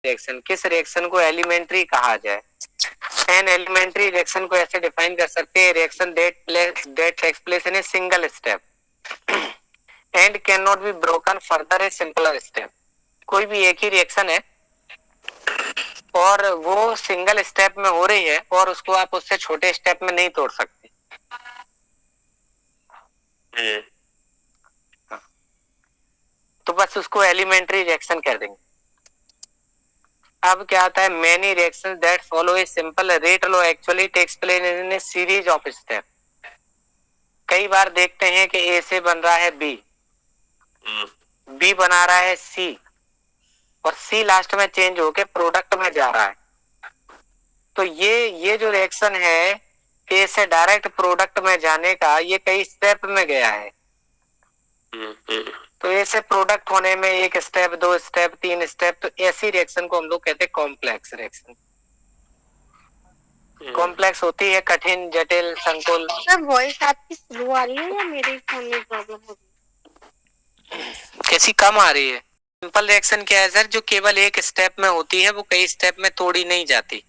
Reaction, किस reaction को elementary कहा जाए? एन एलिमेंट्री रिएक्शन को ऐसे डिफाइन कर सकते हैं, reaction that takes place in a single step and can not be broken further a simpler step. कोई भी एक ही रिएक्शन है और वो सिंगल स्टेप में हो रही है और उसको आप उससे छोटे स्टेप में नहीं तोड़ सकते। तो बस उसको एलिमेंट्री रिएक्शन कह देंगे। अब क्या आता है, many reactions that follow a simple rate law actually takes place in a series of step. कई बार देखते हैं कि ए से बन रहा है बी, बी बना रहा है सी और सी लास्ट में चेंज होके प्रोडक्ट में जा रहा है। तो ये जो रिएक्शन है ए से डायरेक्ट प्रोडक्ट में जाने का, ये कई स्टेप में गया है। तो ए से प्रोडक्ट होने में एक स्टेप, दो स्टेप, तीन स्टेप, तो ऐसी रिएक्शन को हम लोग कहते हैं कॉम्प्लेक्स रिएक्शन। कॉम्प्लेक्स होती है कठिन, जटिल, संकुल। सर वॉइस आपकी स्लो आ रही है या मेरे फोन में प्रॉब्लम हो रही है? कैसी कम आ रही है? सिंपल रिएक्शन क्या है सर, जो केवल एक स्टेप में होती है, वो कई स्टेप में तोड़ी नहीं जाती।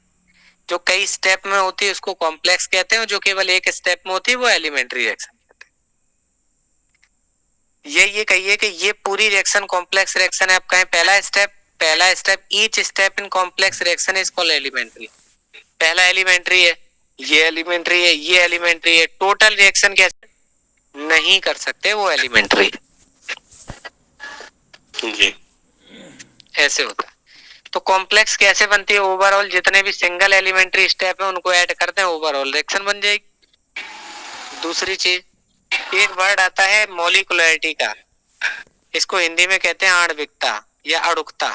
जो कई स्टेप में होती है उसको कॉम्प्लेक्स कहते हैं और जो केवल एक स्टेप में होती है वो एलिमेंट्री रिएक्शन कहते हैं। ये कहिए कि ये पूरी रिएक्शन कॉम्प्लेक्स रिएक्शन है। आप कहें पहला step, each step in complex reaction is called elementary. पहला एलिमेंट्री है, ये एलिमेंट्री है, ये एलिमेंट्री है। टोटल रिएक्शन कैसे नहीं कर सकते, वो एलिमेंट्री जी, ऐसे होता है। तो कॉम्प्लेक्स कैसे बनती है? ओवरऑल जितने भी सिंगल एलिमेंट्री स्टेप है उनको ऐड करते हैं, ओवरऑल रिएक्शन बन जाएगी। दूसरी चीज, एक वर्ड आता है मॉलिक्यूलरिटी का, इसको हिंदी में कहते हैं आणविकता या अणुकता।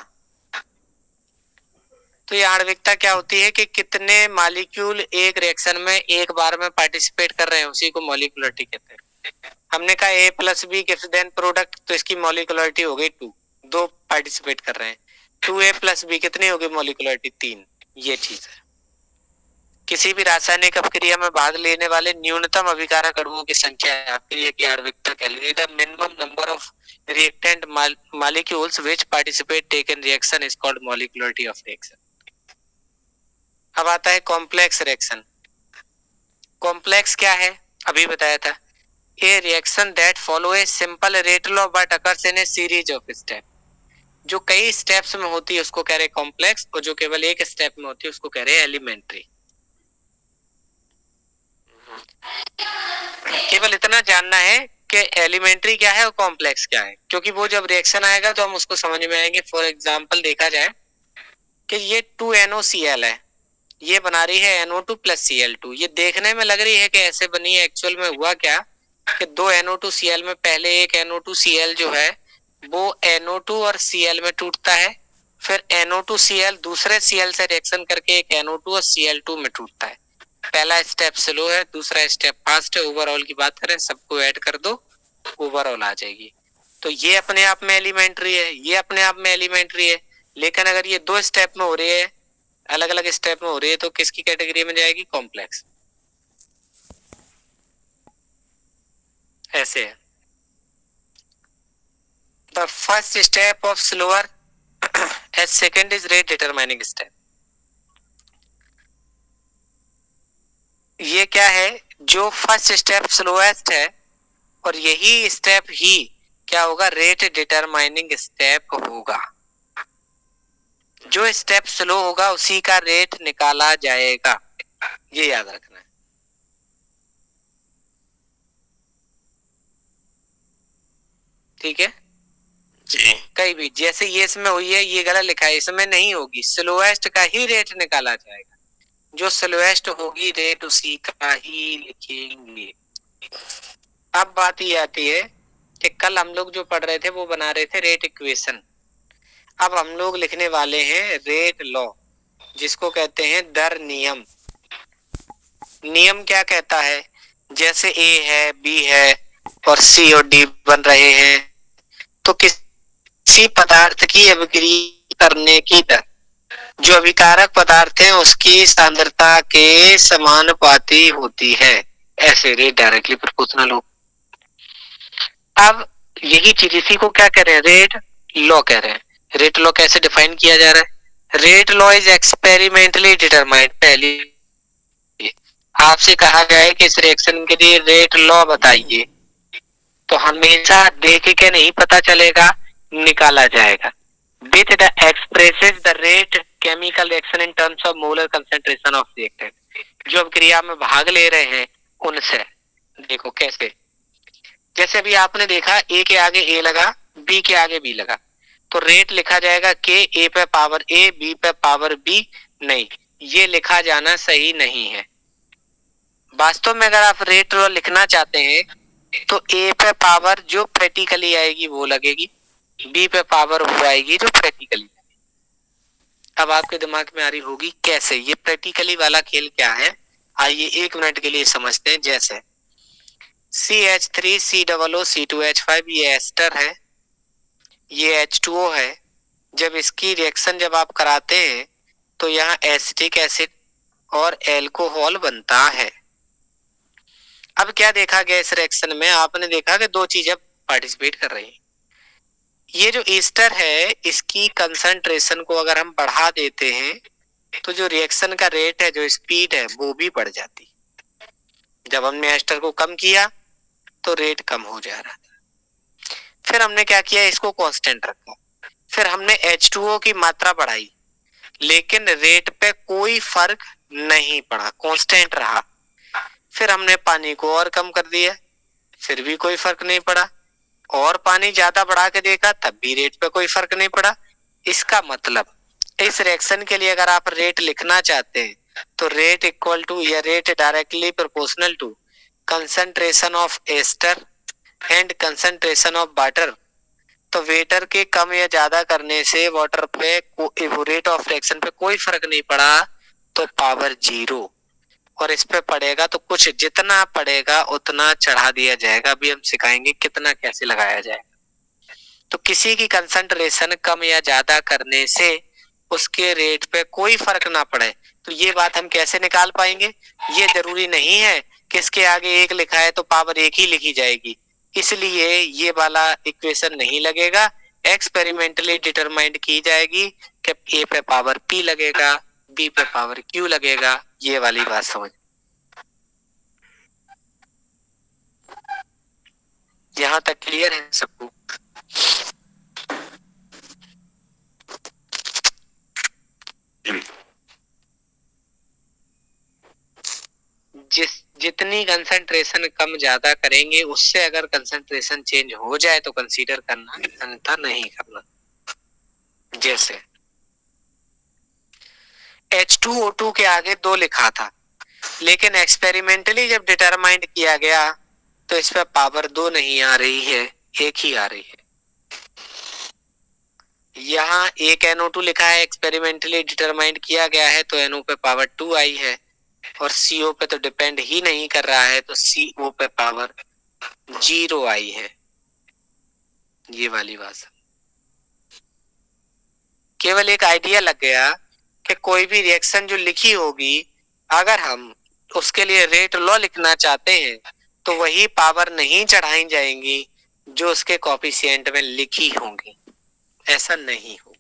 तो ये आणविकता क्या होती है कि कितने मॉलिक्यूल एक रिएक्शन में एक बार में पार्टिसिपेट कर रहे हैं, उसी को मॉलिक्यूलरिटी कहते हैं। हमने कहा A plus B gives then product, तो इसकी मॉलिक्यूलरिटी हो गई 2, 2 पार्टिसिपेट कर रहे हैं। 2a प्लस बी कितनी होगी मॉलिक्यूलरिटी? 3। ये चीज है। किसी भी रासायनिक अपक्रिया में भाग लेने वाले न्यूनतम अभिकारक अणुओं की संख्या अपक्रिया की आणविकता कहलाती है। The minimum number of reactant molecules which participate take in reaction is called molecularity of reaction. अब आता है कॉम्प्लेक्स रिएक्शन। कॉम्प्लेक्स क्या है? अभी बताया था, ए reaction that follow a simple rate law but occurs in a series of step. जो कई स्टेप्स में होती है उसको कह रहे कॉम्प्लेक्स, और जो केवल एक स्टेप में होती है उसको कह रहे एलिमेंट्री। केवल इतना जानना है कि एलिमेंट्री क्या है और कॉम्प्लेक्स क्या है, क्योंकि वो जब रिएक्शन आएगा तो हम उसको समझ में आएंगे। फॉर एग्जांपल देखा जाए कि ये 2NOCl है, ये बना रही है NO2 प्लस Cl2। ये देखने में लग रही है कि ऐसे बनी है, एक्चुअल में हुआ क्या कि 2 NO2Cl में पहले एक NO2Cl जो है वो NO2 और Cl में टूटता है, फिर NO2Cl दूसरे Cl से रिएक्शन करके एक NO2 और Cl2 में टूटता है। पहला स्टेप स्लो है, दूसरा स्टेप फास्ट है। ओवरऑल की बात करें, सबको ऐड कर दो, ओवरऑल आ जाएगी। तो ये अपने आप में एलिमेंट्री है, ये अपने आप में एलिमेंट्री है। लेकिन अगर ये 2 स्टेप में हो रही है, अलग अलग स्टेप में हो रही है, तो किसकी कैटेगरी में जाएगी? कॉम्प्लेक्स। ऐसे है। The first step of slower as second is rate determining step. ये क्या है? जो फर्स्ट स्टेप स्लोएस्ट है और यही स्टेप ही क्या होगा? रेट डिटरमाइनिंग स्टेप होगा। जो स्टेप स्लो होगा उसी का रेट निकाला जाएगा, ये याद रखना है। ठीक है जी। कहीं भी जैसे ये इसमें हुई है, ये गलत लिखा है, इसमें नहीं होगी। स्लोएस्ट का ही रेट निकाला जाएगा, जो स्लोएस्ट होगी रेट उसी का ही लिखेंगे। अब बात ये आती है कि कल हम लोग जो पढ़ रहे थे वो बना रहे थे रेट इक्वेशन। अब हम लोग लिखने वाले हैं रेट लॉ, जिसको कहते हैं दर नियम। नियम क्या कहता है? जैसे ए है, बी है और सी और डी बन रहे हैं, तो किसी पदार्थ की अभिक्रिया करने की दर जो अभिकारक पदार्थ है उसकी सांद्रता के समानुपाती होती है। ऐसे रेट डायरेक्टली प्रोपोर्शनल हो। अब यही चीज, इसी को क्या कह रहे हैं? रेट लॉ कह रहे हैं। रेट लॉ कैसे डिफाइन किया जा रहा है? Rate law is experimentally determined. पहली आपसे कहा गया है कि इस रिएक्शन के लिए रेट लॉ बताइए, तो हमेशा देख के नहीं पता चलेगा, निकाला जाएगा। With the expresses the rate chemical reaction in terms of molar concentration of reactant. जो अब क्रिया में भाग ले रहे हैं उनसे देखो कैसे। जैसे अभी आपने देखा ए के आगे ए लगा, बी के आगे बी लगा, तो रेट लिखा जाएगा के ए पे पावर ए, बी पे पावर बी। नहीं, ये लिखा जाना सही नहीं है। वास्तव में अगर आप रेट लॉ लिखना चाहते हैं तो ए पे पावर जो प्रैक्टिकली आएगी वो लगेगी, बी पे पावर वो आएगी जो प्रैक्टिकली। अब आपके दिमाग में आ रही होगी कैसे, ये प्रैक्टिकली वाला खेल क्या है। आइए 1 मिनट के लिए समझते हैं। जैसे CH3COO C2H5 ये एस्टर है, ये H2O है। जब इसकी रिएक्शन जब आप कराते हैं तो यहाँ एसिटिक एसिड और एल्कोहल बनता है। अब क्या देखा गया इस रिएक्शन में, आपने देखा कि 2 चीजें पार्टिसिपेट कर रही हैं। ये जो ईस्टर है इसकी कंसंट्रेशन को अगर हम बढ़ा देते हैं तो जो रिएक्शन का रेट है, जो स्पीड है, वो भी बढ़ जाती। जब हमने एस्टर को कम किया तो रेट कम हो जा रहा था। फिर हमने क्या किया, इसको कांस्टेंट रखा। फिर हमने H2O की मात्रा बढ़ाई, लेकिन रेट पे कोई फर्क नहीं पड़ा, कांस्टेंट रहा। फिर हमने पानी को और कम कर दिया, फिर भी कोई फर्क नहीं पड़ा। और पानी ज्यादा बढ़ा के देखा तब भी रेट पे कोई फर्क नहीं पड़ा। इसका मतलब इस रिएक्शन के लिए अगर आप रेट लिखना चाहते हैं तो रेट इक्वल टू या rate directly proportional to concentration of ester and concentration of water. तो वेटर के कम या ज्यादा करने से वाटर पे रेट ऑफ रिएक्शन पे कोई फर्क नहीं पड़ा तो पावर 0, और इस पे पड़ेगा तो कुछ जितना पड़ेगा उतना चढ़ा दिया जाएगा। अभी हम सिखाएंगे कितना कैसे लगाया जाएगा। तो किसी की कंसंट्रेशन कम या ज्यादा करने से उसके रेट पे कोई फर्क ना पड़े, तो ये बात हम कैसे निकाल पाएंगे। ये जरूरी नहीं है कि इसके आगे 1 लिखा है तो पावर 1 ही लिखी जाएगी, इसलिए ये वाला इक्वेशन नहीं लगेगा। एक्सपेरिमेंटली डिटरमाइंड की जाएगी कि ए पे पावर पी लगेगा, बी पे पावर क्यू लगेगा। ये वाली बात समझ, यहां तक क्लियर है सबको। जितनी कंसंट्रेशन कम ज्यादा करेंगे उससे अगर कंसंट्रेशन चेंज हो जाए तो कंसीडर करना, अन्यथा नहीं करना। जैसे H2O2 के आगे 2 लिखा था, लेकिन एक्सपेरिमेंटली जब डिटरमाइंड किया गया तो इस पर पावर 2 नहीं आ रही है, 1 ही आ रही है। यहाँ एक NO2 लिखा है, एक्सपेरिमेंटली डिटरमाइंड किया गया है तो NO पे पावर 2 आई है, और CO पे तो डिपेंड ही नहीं कर रहा है तो CO पे पावर 0 आई है। ये वाली बात केवल एक आइडिया लग गया कि कोई भी रिएक्शन जो लिखी होगी अगर हम उसके लिए रेट लॉ लिखना चाहते हैं तो वही पावर नहीं चढ़ाई जाएंगी जो उसके कोएफिशिएंट में लिखी होंगी, ऐसा नहीं होगा।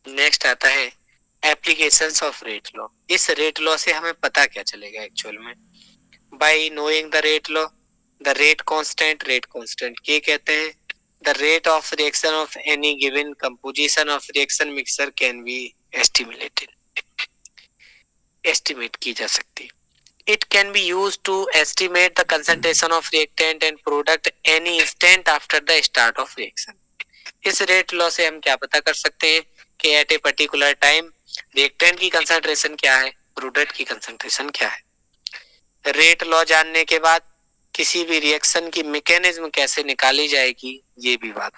नेक्स्ट आता है एप्लीकेशंस ऑफ रेट लॉ। इस रेट लॉ से हमें पता क्या चलेगा एक्चुअल में, bye knowing the rate law, the rate constant के कहते हैं। The rate of reaction of any given composition of reaction mixture can be estimate की जा सकती है। It can be used to estimate the concentration of reactant and product any instant after the start of reaction. इस rate law से हम क्या पता कर सकते हैं कि at a particular time reactant की कंसंट्रेशन क्या है, प्रोडक्ट की कंसंट्रेशन क्या है। रेट लॉ जानने के बाद किसी भी रिएक्शन की मैकेनिज्म कैसे निकाली जाएगी ये भी बात।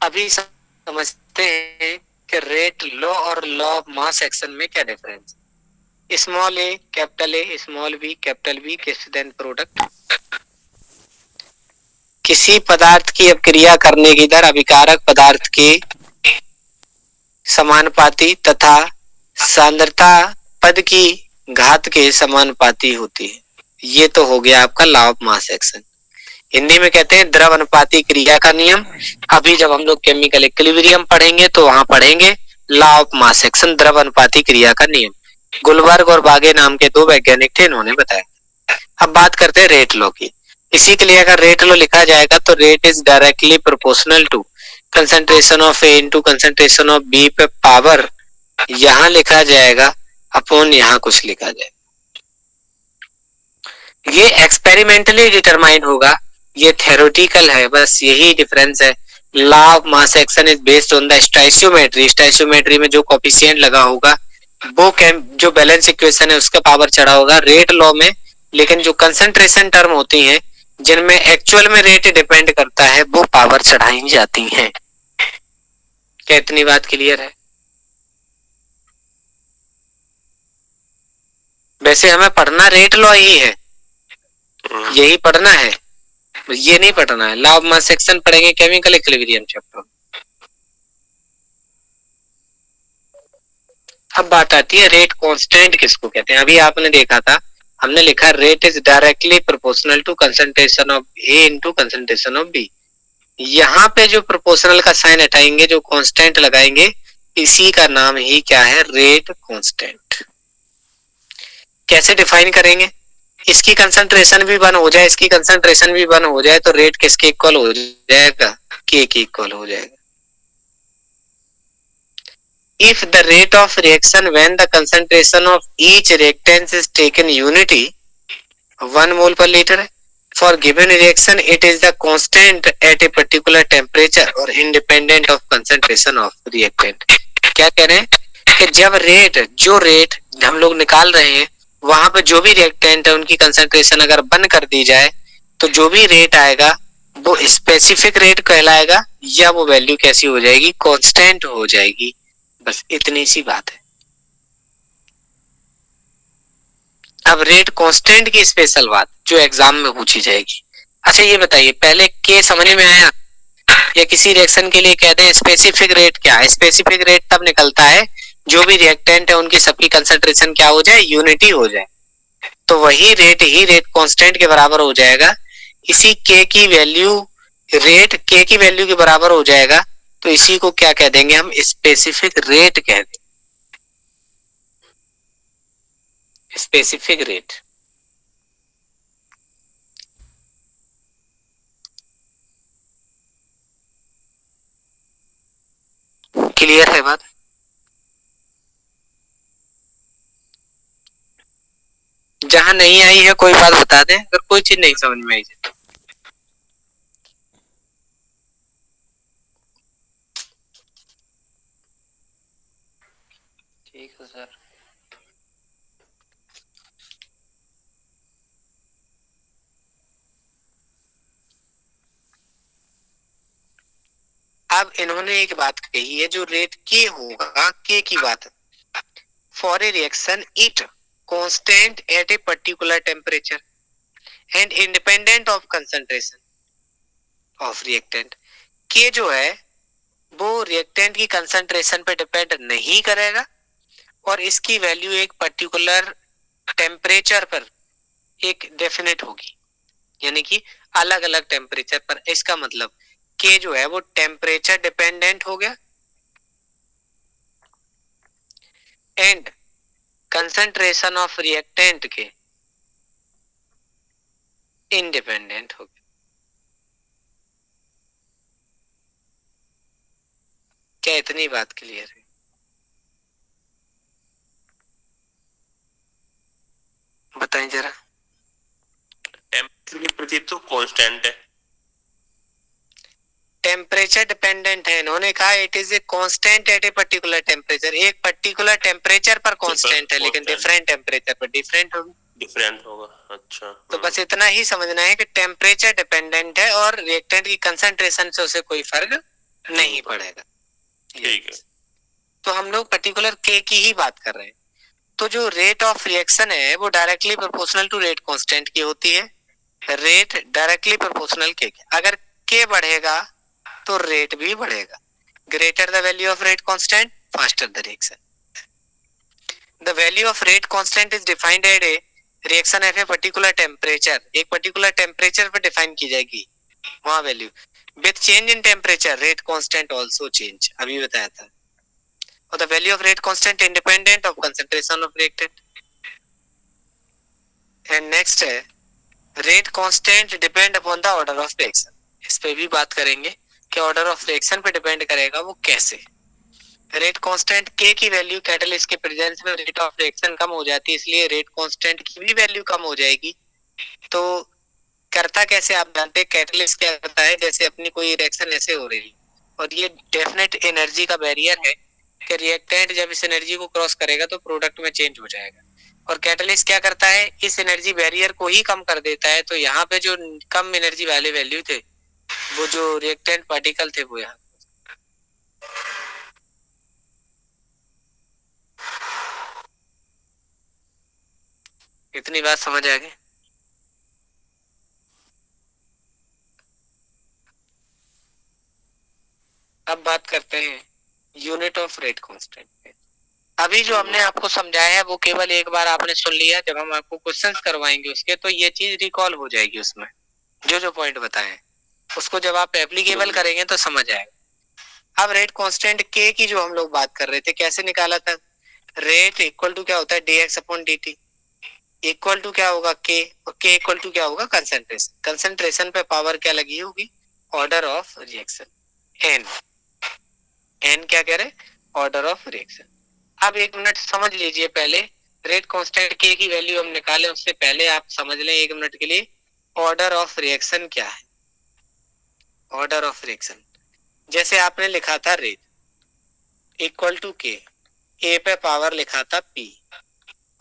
अभी समझते हैं कि रेट लॉ और लॉ ऑफ मास एक्शन में क्या डिफरेंस। स्मॉल ए, स्मॉल बी, कैपिटल बी किस देन प्रोडक्ट। किसी पदार्थ की अपक्रिया करने की दर अभिकारक पदार्थ के समानुपाती तथा सांद्रता पद की घात के समानुपाती होती है। ये तो हो गया आपका law of mass action. Hindi में कहते हैं द्रव अनुपाती क्रिया का नियम। अभी जब हम लोग केमिकल इक्विलिब्रियम पढ़ेंगे तो वहां पढ़ेंगे लॉ ऑफ मास एक्शन, द्रव अनुपाती क्रिया का नियम। गुलबर्ग और बागे नाम के दो वैज्ञानिक थे, इन्होंने बताया। अब बात करते हैं रेट लॉ की। इसी के लिए अगर रेट लॉ लिखा जाएगा तो rate is directly proportional to concentration of A into concentration of B पे पावर यहां लिखा जाएगा अपॉन यहां कुछ लिखा जाएगा। ये एक्सपेरिमेंटली डिटरमाइन होगा, ये थ्योरेटिकल है, बस यही डिफरेंस है। Law of mass action is based on the stoichiometry. Stoichiometry में जो कोएफिशिएंट लगा होगा वो जो बैलेंस इक्वेशन है उसका पावर चढ़ा होगा रेट लॉ में। लेकिन जो कंसंट्रेशन टर्म होती हैं जिनमें एक्चुअल में रेट डिपेंड करता है वो पावर चढ़ाई जाती हैं। क्या इतनी बात क्लियर है? वैसे हमें पढ़ना रेट लॉ ही है, यही पढ़ना है, ये नहीं पढ़ना है। लॉ ऑफ मास सेक्शन पढ़ेंगे केमिकल इक्विलिब्रियम चैप्टर। अब बात आती है रेट कांस्टेंट किसको कहते हैं। अभी आपने देखा था, हमने लिखा rate is directly proportional to concentration of A into concentration of B. यहाँ पे जो प्रोपोर्शनल का साइन हटाएंगे, जो कांस्टेंट लगाएंगे, इसी का नाम ही क्या है? Rate constant. कैसे डिफाइन करेंगे? इसकी कंसंट्रेशन भी 1 हो जाए, इसकी कंसंट्रेशन भी 1 हो जाए तो रेट किसके इक्वल हो जाएगा? के के इक्वल हो जाएगा। If the rate of reaction when the concentration of each reactant is taken unity 1 mole per liter for given reaction it is the constant at a particular temperature or independent of concentration of reactant। क्या कह रहे हैं कि जब जो rate हम लोग निकाल रहे हैं वहां पे जो भी रिएक्टेंट है उनकी कंसंट्रेशन अगर बंद कर दी जाए तो जो भी रेट आएगा वो स्पेसिफिक रेट कहलाएगा या वो वैल्यू कैसी हो जाएगी? कांस्टेंट हो जाएगी। बस इतनी सी बात है। अब रेट कांस्टेंट की स्पेशल बात जो एग्जाम में पूछी जाएगी। अच्छा ये बताइए, पहले के समझ में आया? या किसी रिएक्शन के लिए कहते हैं स्पेसिफिक रेट क्या है? स्पेसिफिक रेट तब निकलता है जो भी रिएक्टेंट है उनकी सबकी कंसंट्रेशन क्या हो जाए? यूनिटी हो जाए, तो वही रेट ही रेट कांस्टेंट के बराबर हो जाएगा। इसी के की वैल्यू, रेट के की वैल्यू के बराबर हो जाएगा तो इसी को क्या कह देंगे हम? स्पेसिफिक रेट कह देंगे। Specific rate. क्लियर है बात? जहां नहीं आई है कोई बात बता दें, अगर कोई चीज नहीं समझ में आई है। ठीक है सर। अब इन्होंने एक बात कही है जो रेट के होगा, के की बात है। For a reaction it constant eight a particular temperature and independent of concentration of reactant. के जो है वो रिएक्टेंट की कंसंट्रेशन पे डिपेंड नहीं करेगा और इसकी वैल्यू एक पर्टिकुलर टेम्परेचर पर एक डेफिनेट होगी, यानी कि अलग अलग टेम्परेचर पर। इसका मतलब के जो है वो टेम्परेचर डिपेंडेंट हो गया एंड कंसंट्रेशन ऑफ रिएक्टेंट के इंडिपेंडेंट हो गया। क्या इतनी बात क्लियर है? बताएं जरा। टेम्परेचर की प्रति तो कांस्टेंट है, टेम्परेचर डिपेंडेंट है। इन्होंने कहा it is a constant eight a particular temperature. एक पर्टिकुलर टेम्परेचर पर कांस्टेंट है लेकिन डिफरेंट टेम्परेचर पर डिफरेंट होगा। अच्छा, तो बस इतना ही समझना है कि टेम्परेचर डिपेंडेंट है और रिएक्टेंट की कंसंट्रेशन से उसे कोई फर्क नहीं पड़ेगा। ठीक है। तो हम लोग पर्टिकुलर के की ही बात कर रहे हैं। तो जो रेट ऑफ रिएक्शन है वो directly proportional to rate constant की होती है। रेट डायरेक्टली प्रोपोर्शनल के। अगर के बढ़ेगा तो रेट भी बढ़ेगा। Greater the value of rate constant faster the reaction. The value of rate constant is defined at a reaction at a particular temperature, एक पर्टिकुलर टेम्परेचर पे डिफाइन की जाएगी वहां value. With change in temperature rate constant also change, अभी बताया था। और the value of rate constant independent of concentration of reactant. And next है rate constant depend upon the order of reaction, इस पे भी बात करेंगे कि ऑर्डर ऑफ रिएक्शन पे डिपेंड करेगा वो कैसे। रेट कांस्टेंट के की वैल्यू कैटलिस्ट के प्रेजेंस में रेट ऑफ रिएक्शन कम हो जाती है, इसलिए रेट कांस्टेंट की भी वैल्यू कम हो जाएगी। तो करता कैसे आप जानते हैं, कैटलिस्ट क्या करता है, जैसे अपनी कोई रिएक्शन ऐसे हो रही और ये डेफिनेट एनर्जी का बैरियर है कि रिएक्टेंट जब इस एनर्जी को क्रॉस करेगा तो प्रोडक्ट में चेंज हो जाएगा, और कैटलिस्ट क्या करता है, इस एनर्जी बैरियर को ही कम कर देता है। तो यहाँ पे जो कम एनर्जी वाले वैल्यू थे, वो जो रिएक्टेंट पार्टिकल थे, वो यहाँ इतनी बात समझ आ गई। अब बात करते हैं यूनिट ऑफ रेट कांस्टेंट पे। अभी जो हमने आपको समझाया है वो केवल एक बार आपने सुन लिया, जब हम आपको क्वेश्चंस करवाएंगे उसके तो ये चीज रिकॉल हो जाएगी, उसमें जो जो पॉइंट बताए उसको जब आप एप्लीकेबल करेंगे तो समझ आएगा। अब रेट कांस्टेंट के की जो हम लोग बात कर रहे थे, कैसे निकाला था, रेट इक्वल टू क्या होता है, dx upon dt, equal to क्या होगा के, और के इक्वल टू क्या होगा, कंसंट्रेशन। कंसंट्रेशन पे पावर क्या लगी होगी, order of reaction, n. N क्या कह रहे, ऑर्डर ऑफ रिएक्शन। अब एक मिनट समझ लीजिए, पहले रेट कांस्टेंट के की वैल्यू हम निकाले उससे पहले आप समझ लें एक मिनट के लिए ऑर्डर ऑफ रिएक्शन क्या है। ऑर्डर ऑफ रिएक्शन जैसे आपने लिखा था rate equal to k, A पे पावर लिखा था पी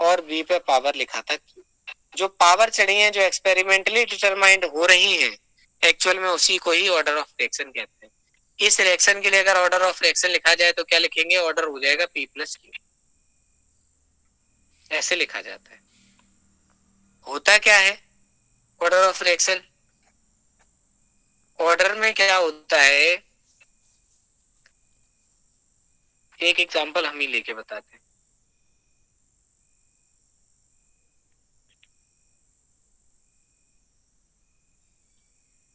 और बी पे पावर लिखा था क्यू। जो पावर चढ़ी है, जो एक्सपेरिमेंटली डिटरमाइंड हो रही है, एक्चुअल में उसी को ही ऑर्डर ऑफ रिएक्शन कहते हैं। इस रिएक्शन के लिए अगर ऑर्डर ऑफ रिएक्शन लिखा जाए तो क्या लिखेंगे, ऑर्डर हो जाएगा पी प्लस क्यू, ऐसे लिखा जाता है। होता क्या है ऑर्डर ऑफ रिएक्शन, ऑर्डर में क्या होता है, एक एग्जांपल हम ही लेके बताते हैं।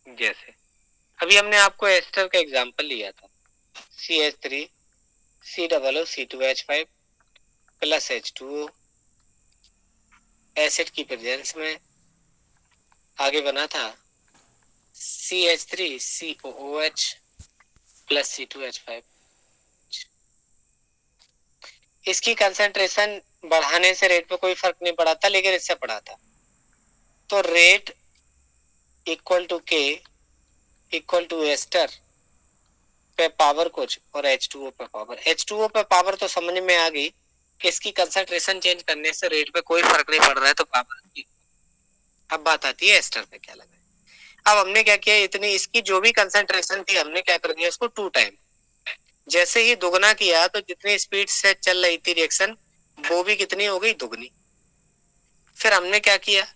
जैसे अभी हमने आपको एस्टर का एग्जांपल लिया था, CH3 C00C2H5 plus H2O acid की प्रेजेंस में, आगे बना था CH3COOH प्लस C2H5। इसकी कंसंट्रेशन बढ़ाने से रेट पे कोई फर्क नहीं पड़ा था, लेकिन इससे पड़ा था। तो रेट इक्वल टू के इक्वल टू एस्टर पे पावर कुछ और H2O पे पावर। H2O पे पावर तो समझ में आ गई कि इसकी कंसंट्रेशन चेंज करने से रेट पे कोई फर्क नहीं पड़ रहा है, तो पावर की। अब बात आती है एस्टर पे क्या लगा। अब हमने क्या किया, इतनी इसकी जो भी कंसंट्रेशन थी हमने क्या कर दिया, इसको 2 टाइम। जैसे ही दुगना किया तो जितनी स्पीड से चल रही थी रिएक्शन वो भी कितनी हो गई, दुगनी। फिर हमने क्या किया,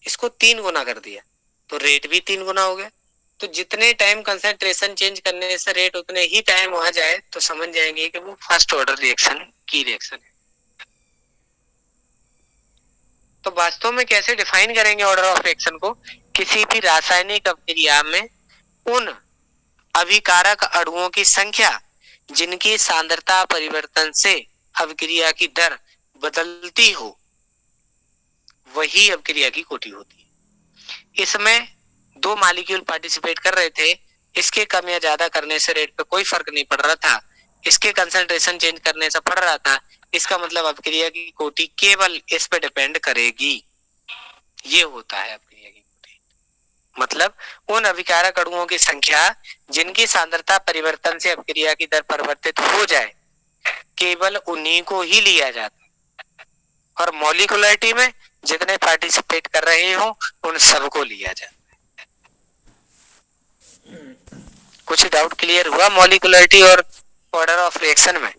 इसको 3 गुना कर दिया तो रेट भी 3 गुना हो गया। तो जितने टाइम कंसंट्रेशन चेंज करने से रेट उतने ही टाइम वहां जाए तो समझ जाएंगे कि वो फर्स्ट ऑर्डर रिएक्शन की रिएक्शन है। तो वास्तव में कैसे डिफाइन करेंगे ऑर्डर ऑफ रिएक्शन को, किसी भी रासायनिक अभिक्रिया में उन अभिकारक अणुओं की संख्या जिनकी सांद्रता परिवर्तन से अभिक्रिया की दर बदलती हो, वही अभिक्रिया की कोटि होती है। इसमें 2 मॉलिक्यूल पार्टिसिपेट कर रहे थे, इसके कम या ज्यादा करने से रेट पे कोई फर्क नहीं पड़ रहा था, इसके कंसंट्रेशन चेंज करने से पड़ रहा था। इसका मतलब अभिक्रिया की कोटि केवल इस पे डिपेंड करेगी। ये होता है अभिक्रिया की कोटि, मतलब उन अभिकारक अणुओं की संख्या जिनकी सांद्रता परिवर्तन से अभिक्रिया की दर परिवर्तित हो जाए, केवल उन्हीं को ही लिया जाता है, और मॉलिक्यूलरिटी में जितने पार्टिसिपेट कर रहे हो उन सबको लिया जाता है। कुछ डाउट क्लियर हुआ मॉलिक्यूलरिटी और ऑर्डर ऑफ रिएक्शन में।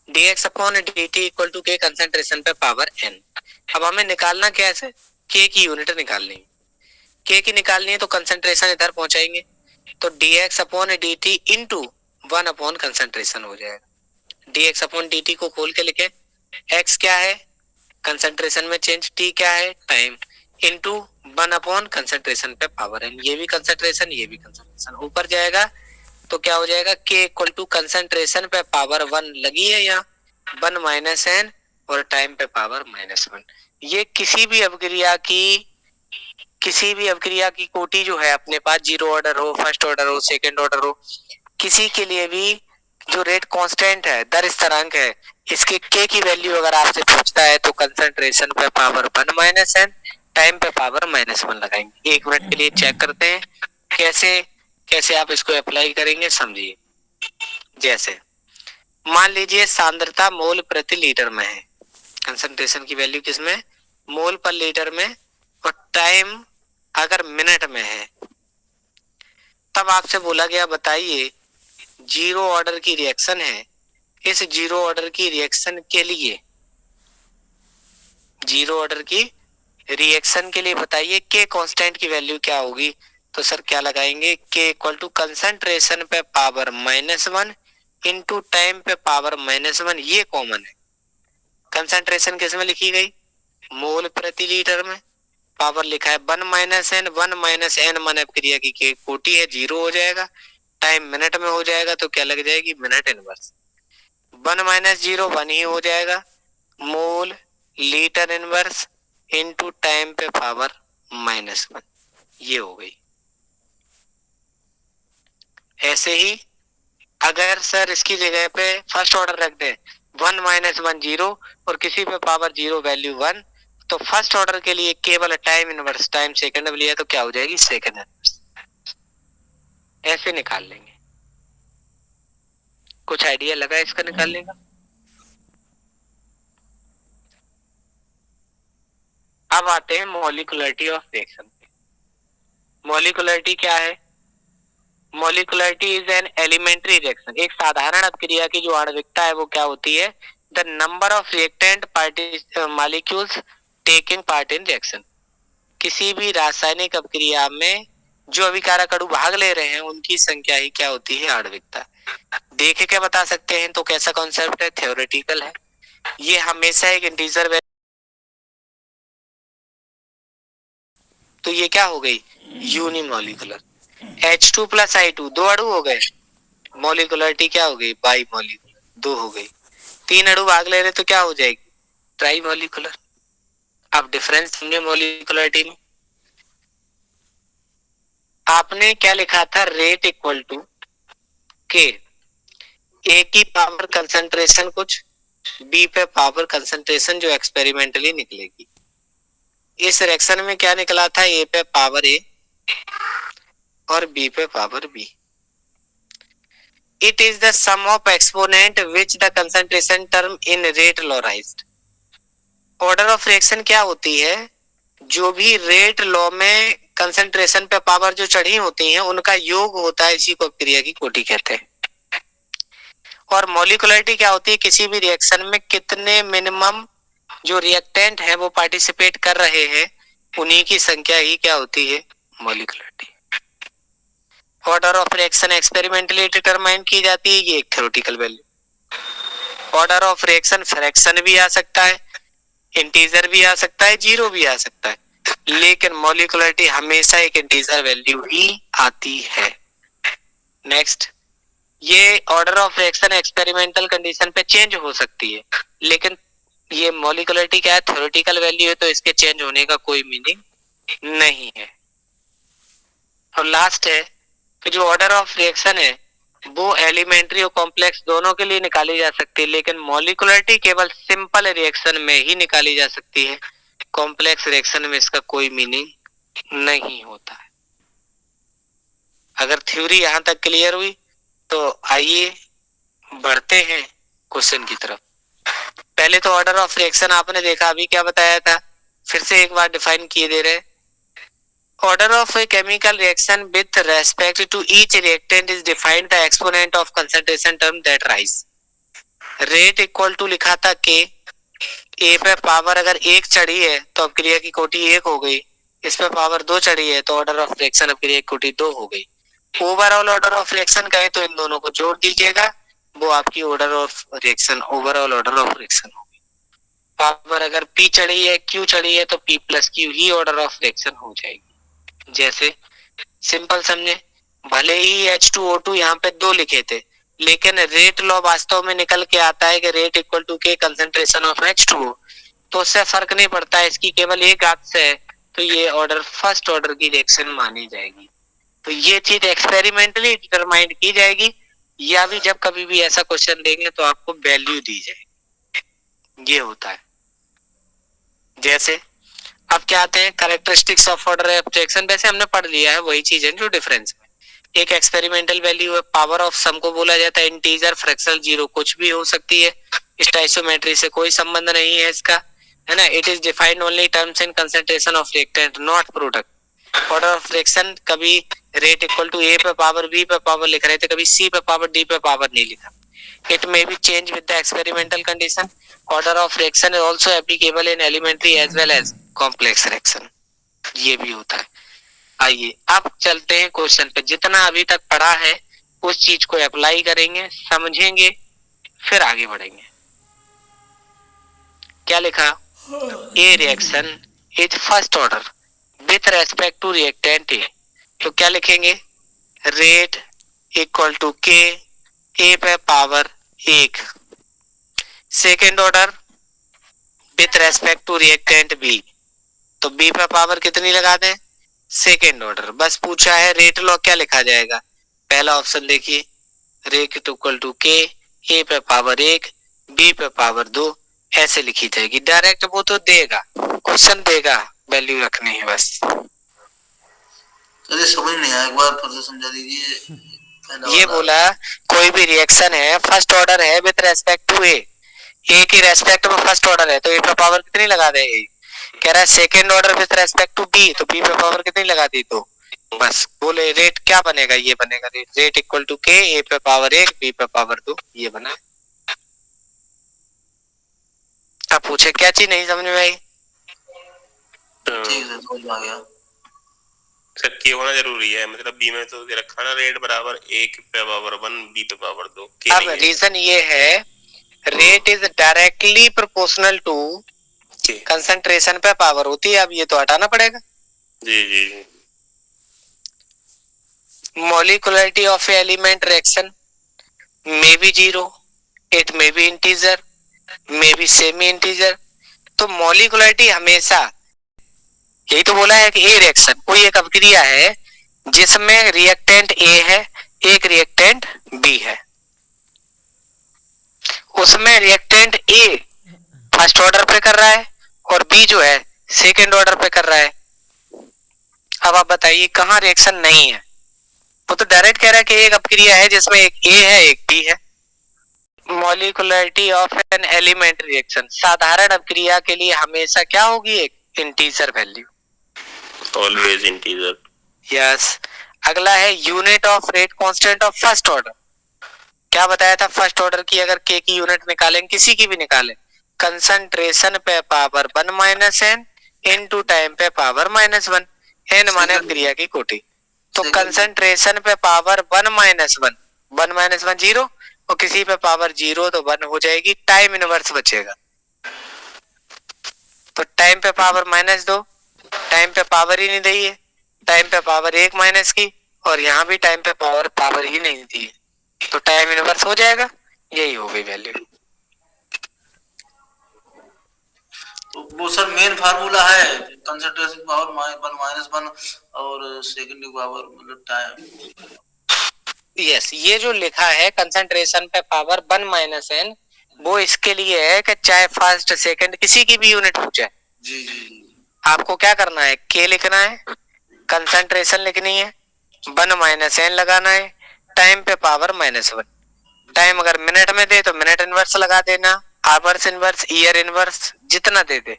dx upon dt equal to k concentration पे पावर n। अब हमें निकालना क्या है, k की यूनिट निकालनी है। k की निकालनी है तो कंसंट्रेशन इधर पहुंचाएंगे, तो dx upon dt into 1 upon concentration हो जाएगा। dx अपॉन dt को खोल के लिखे x क्या है, कंसंट्रेशन में चेंज, t क्या है, टाइम, इनटू 1 अपॉन कंसंट्रेशन पे पावर n, ये भी कंसंट्रेशन ये भी कंसंट्रेशन, ऊपर जाएगा तो क्या हो जाएगा, k इक्वल टू कंसंट्रेशन पे पावर 1 लगी है यहाँ 1 माइनस n और टाइम पे पावर -1। ये किसी भी अवक्रिया की कोटि जो है अपने पास, जीरो ऑर्डर हो, फर्स्ट ऑर्डर हो, सेकंड ऑर्डर हो, किसी के लिए भी जो रेट कांस्टेंट है, दर स्थिरांक है, इसके k की वैल्यू अगर आपसे पूछता है तो कंसंट्रेशन पे पावर 1 माइनस n, टाइम पे पावर -1 लगाएंगे। 1 मिनट के लिए चेक करते हैं कैसे आप इसको अप्लाई करेंगे, समझिए। जैसे मान लीजिए सांद्रता मोल प्रति लीटर में है, कंसंट्रेशन की वैल्यू किसमें, मोल पर लीटर में, और टाइम अगर मिनट में है, तब आपसे बोला गया बताइए जीरो ऑर्डर की रिएक्शन है, इस जीरो ऑर्डर की रिएक्शन के लिए, जीरो ऑर्डर की रिएक्शन के लिए बताइए के कांस्टेंट की वैल्यू क्या होगी। तो सर क्या लगाएंगे, के इक्वल टू कंसंट्रेशन पे पावर -1 इनटू टाइम पे पावर -1, ये कॉमन है। कंसंट्रेशन किस में लिखी गई, मोल प्रति लीटर में, पावर लिखा है 1 माइनस n, 1 माइनस n मन अपक्रिया की कोटि है, जीरो हो जाएगा, टाइम मिनट में हो जाएगा तो क्या लग जाएगी, मिनट इनवर्स, 1 माइनस 0 1 ही हो जाएगा, mole litre inverse into time पे पावर -1, ये हो गई। ऐसे ही अगर सर इसकी जगह पे फर्स्ट ऑर्डर रख दें 1 माइनस 1 0 और किसी पे पावर 0 वैल्यू 1, तो फर्स्ट ऑर्डर के लिए केवल टाइम इनवर्स, टाइम सेकंड में लिया तो क्या हो जाएगी, सेकंड इनवर्स। ऐसे निकाल लेंगे। कुछ आइडिया लगा इसका निकालने का? अब आते हैं मॉलिक्युलरिटी ऑफ रिएक्शन पे। मॉलिक्युलरिटी क्या है, मॉलिक्युलरिटी इज एन एलिमेंट्री रिएक्शन, एक साधारण अपक्रिया की जो आणविकता है वो क्या होती है, the number of reactant molecules taking part in reaction. किसी भी रासायनिक अपक्रिया में जो अभिकारक अणु भाग ले रहे हैं उनकी संख्या ही क्या होती है, आणविकता। देखे क्या बता सकते हैं, तो कैसा कॉन्सेप्ट है, थ्योरेटिकल है, ये हमेशा एक इंटीजर वैल्यू, तो ये क्या हो गई, यूनिमॉलिक्यूलर। H2 प्लस I2 दो अणु हो गए, मॉलिक्युलरिटी क्या हो गई, बाई मॉलिक्यूलर, दो हो गई। 3 अणु भाग ले रहे तो क्या हो जाएगी, ट्राई मॉलिक्यूलर। अब डिफरेंस समझे मॉलिक्युलरिटी में, आपने क्या लिखा था, रेट इक्वल टू के, ए की पावर कंसंट्रेशन कुछ, बी पे पावर कंसंट्रेशन जो एक्सपेरिमेंटली निकलेगी। इस रिएक्शन में क्या निकला था, ए पे पावर ए और बी पे power B. It is the sum of exponent which the concentration term in rate law raised. Order of reaction क्या होती है, जो भी रेट लॉ में कंसंट्रेशन पे पावर जो चढ़ी होती हैं उनका योग होता है, इसी को अपक्रिया की कोटि कहते हैं। और मॉलिक्युलरिटी क्या होती है, किसी भी रिएक्शन में कितने मिनिमम जो रिएक्टेंट है वो पार्टिसिपेट कर रहे हैं उन्हीं की संख्या ही क्या होती है, molecularity. Order of reaction experimentally determine की जाती है, ये एक theoretical value. Order of reaction fraction भी आ सकता है, इंटीजर भी आ सकता है, जीरो भी आ सकता है, लेकिन मॉलिक्युलरिटी हमेशा एक इंटीजर वैल्यू ही आती है। नेक्स्ट, ये order of reaction experimental condition पे चेंज हो सकती है, लेकिन ये मॉलिक्युलरिटी क्या है, थ्योरेटिकल वैल्यू है, तो इसके चेंज होने का कोई मीनिंग नहीं है। और लास्ट है कि जो ऑर्डर ऑफ रिएक्शन है वो एलिमेंट्री और कॉम्प्लेक्स दोनों के लिए निकाली जा सकती है, लेकिन मॉलिक्युलरिटी केवल सिंपल रिएक्शन में ही निकाली जा सकती है, कॉम्प्लेक्स रिएक्शन में इसका कोई मीनिंग नहीं होता है। अगर थ्योरी यहां तक क्लियर हुई तो आइए बढ़ते हैं क्वेश्चन की तरफ। पहले तो ऑर्डर ऑफ रिएक्शन आपने देखा, अभी क्या बताया था, फिर से एक बार डिफाइन किए दे रहे। Order of a chemical reaction with respect to each reactant is defined the exponent of concentration term that rise. Rate equal to लिखा था K, A पे पावर अगर एक चढ़ी है तो अपक्रिया की कोटि एक हो गई, इस पे पावर दो चढ़ी है तो ऑर्डर ऑफ रिएक्शन अपक्रिया की कोटि दो हो गई। ओवरऑल ऑर्डर ऑफ रिएक्शन कहे तो इन दोनों को जोड़ दीजिएगा, वो आपकी order of reaction, overall order of reaction होगी। पावर अगर P चढ़ी है, Q चढ़ी है, तो P plus Q he order of reaction हो जाएगी। जैसे सिंपल समझे, भले ही H2O2 यहाँ पे 2 लिखे थे, लेकिन रेट लॉ वास्तव में निकल के आता है कि rate equal to k concentration of H2O, तो उससे फर्क नहीं पड़ता है, इसकी केवल एक घात से है, तो ये ऑर्डर फर्स्ट ऑर्डर की रिएक्शन मानी जाएगी। तो ये चीज एक्सपेरिमेंटली डिटरमाइंड की जाएगी, या भी जब कभी भी ऐसा क्वेश्चन देंगे तो आपको वैल्यू दी जाएगी। ये होता है। जैसे अब क्या आते हैं characteristics of order of reaction, वैसे हमने पढ़ लिया है, वही चीज है जो डिफरेंस में। एक एक्सपेरिमेंटल वैल्यू है, पावर ऑफ सम को बोला जाता है इंटीजर, फ्रैक्शनल, जीरो कुछ भी हो सकती है, स्टोइकियोमेट्री से कोई संबंध नहीं है इसका, है ना। It is defined only terms in concentration of reactant, not product. Order of reaction कभी रेट इक्वल टू ए पे पावर बी पे पावर लिख रहे थे, कभी सी पे पावर डी पे पावर नहीं लिखा। It may be change with the experimental condition. Order of reaction is also applicable in elementary as well as complex reaction, ये भी होता है। आइए अब चलते हैं क्वेश्चन पे। जितना अभी तक पढ़ा है उस चीज को अप्लाई करेंगे, समझेंगे, फिर आगे बढ़ेंगे। क्या लिखा, A reaction is first order with respect to reactant A, तो क्या लिखेंगे, rate equal to k A पे power 1। Second order with respect to reactant B, तो बी पे पावर कितनी लगा दें, सेकेंड ऑर्डर। बस पूछा है रेट लॉ, क्या लिखा जाएगा, पहला ऑप्शन देखिए, rate equal to k A पे पावर 1 बी पे पावर 2, ऐसे लिखी जाएगी। डायरेक्ट वो तो देगा, क्वेश्चन देगा, वैल्यू रखनी है बस। अरे समझ नहीं आया, एक बार फिर से समझा दीजिए। ये बोला कोई भी रिएक्शन है, फर्स्ट ऑर्डर है विथ रेस्पेक्ट टू ए की रेस्पेक्ट में फर्स्ट ऑर्डर है, तो ए पे पावर कितनी लगा दे, कह रहा है second order with respect to B, तो बी पे पावर कितनी लगा दी, तो बस बोले रेट क्या बनेगा, ये बनेगा rate equal to k A पे पावर 1 बी पे पावर 2, ये बना। अब पूछे क्या चीज नहीं समझ में आई, ठीक है समझ आ गया। सर के होना जरूरी है, मतलब बी में तो दे रखा ना रेट बराबर 1 पे पावर 1 बी पे पावर 2। अब रीजन ये है, rate is directly proportional to concentration पे पावर होती है, अब ये तो हटाना पड़ेगा। जी जी। Molecularity of element reaction may be 0, it may be integer, may be semi integer. तो मोलिकुलरिटी हमेशा, यही तो बोला है कि ए रिएक्शन कोई एक अभिक्रिया है जिसमें रिएक्टेंट ए है, एक रिएक्टेंट बी है, उसमें रिएक्टेंट ए फर्स्ट ऑर्डर पे कर रहा है और बी जो है सेकेंड ऑर्डर पे कर रहा है। अब आप बताइए कहाँ रिएक्शन नहीं है, वो तो डायरेक्ट कह रहा है कि एक अपक्रिया है जिसमें एक ए है एक बी है। Molecularity of an element reaction, साधारण अपक्रिया के लिए हमेशा क्या होगी, एक integer value, always integer. Yes. अगला है unit of rate constant of first order. क्या बताया था, फर्स्ट ऑर्डर की अगर के की यूनिट निकालें, किसी की भी निकालें, कंसंट्रेशन पे power 1 minus n into time पे पावर -1, एन माने क्रिया की कोटि, तो कंसंट्रेशन पे पावर 1 माइनस 1, 1 माइनस 1 0, और किसी पे पावर 0 तो 1 हो जाएगी, टाइम इनवर्स बचेगा। तो टाइम पे पावर -2, टाइम पे पावर ही नहीं दी है, टाइम पे पावर 1 माइनस की, और यहाँ भी टाइम पे पावर ही नहीं दी है, तो टाइम इनवर्स हो जाएगा, यही हो गई वैल्यू। तो वो सर मेन फार्मूला है कंसंट्रेशन पावर 1 और सेकेंडरी पावर मतलब टाइम। यस, ये जो लिखा है कंसंट्रेशन पे पावर 1 माइनस एन, वो इसके लिए है कि चाहे फर्स्ट सेकंड किसी की भी यूनिट हो जाए, जी जी, आपको क्या करना है, के लिखना है, कंसंट्रेशन लिखनी है, 1 माइनस एन लगाना है, टाइम पे पावर -1। टाइम अगर मिनट में दे तो मिनट इनवर्स लगा देना, आवर्स इनवर्स, ईयर इनवर्स, जितना दे दे।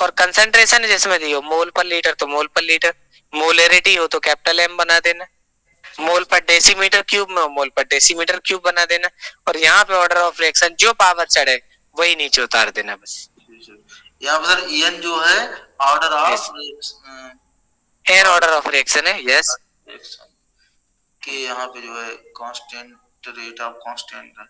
और कंसंट्रेशन जिसमें दी हो, मोल पर लीटर तो मोल पर लीटर, मोलरिटी हो तो कैपिटल एम बना देना, मोल पर डेसीमीटर क्यूब में मोल पर डेसीमीटर क्यूब बना देना, और यहाँ पे ऑर्डर ऑफ रिएक्शन जो पावर चढ़े वही नीचे उतार देना बस। यहाँ पर सर एन जो है order of n order of reaction है, यस, कि यहाँ पे जो है कांस्टेंट रेट ऑफ कांस्टेंट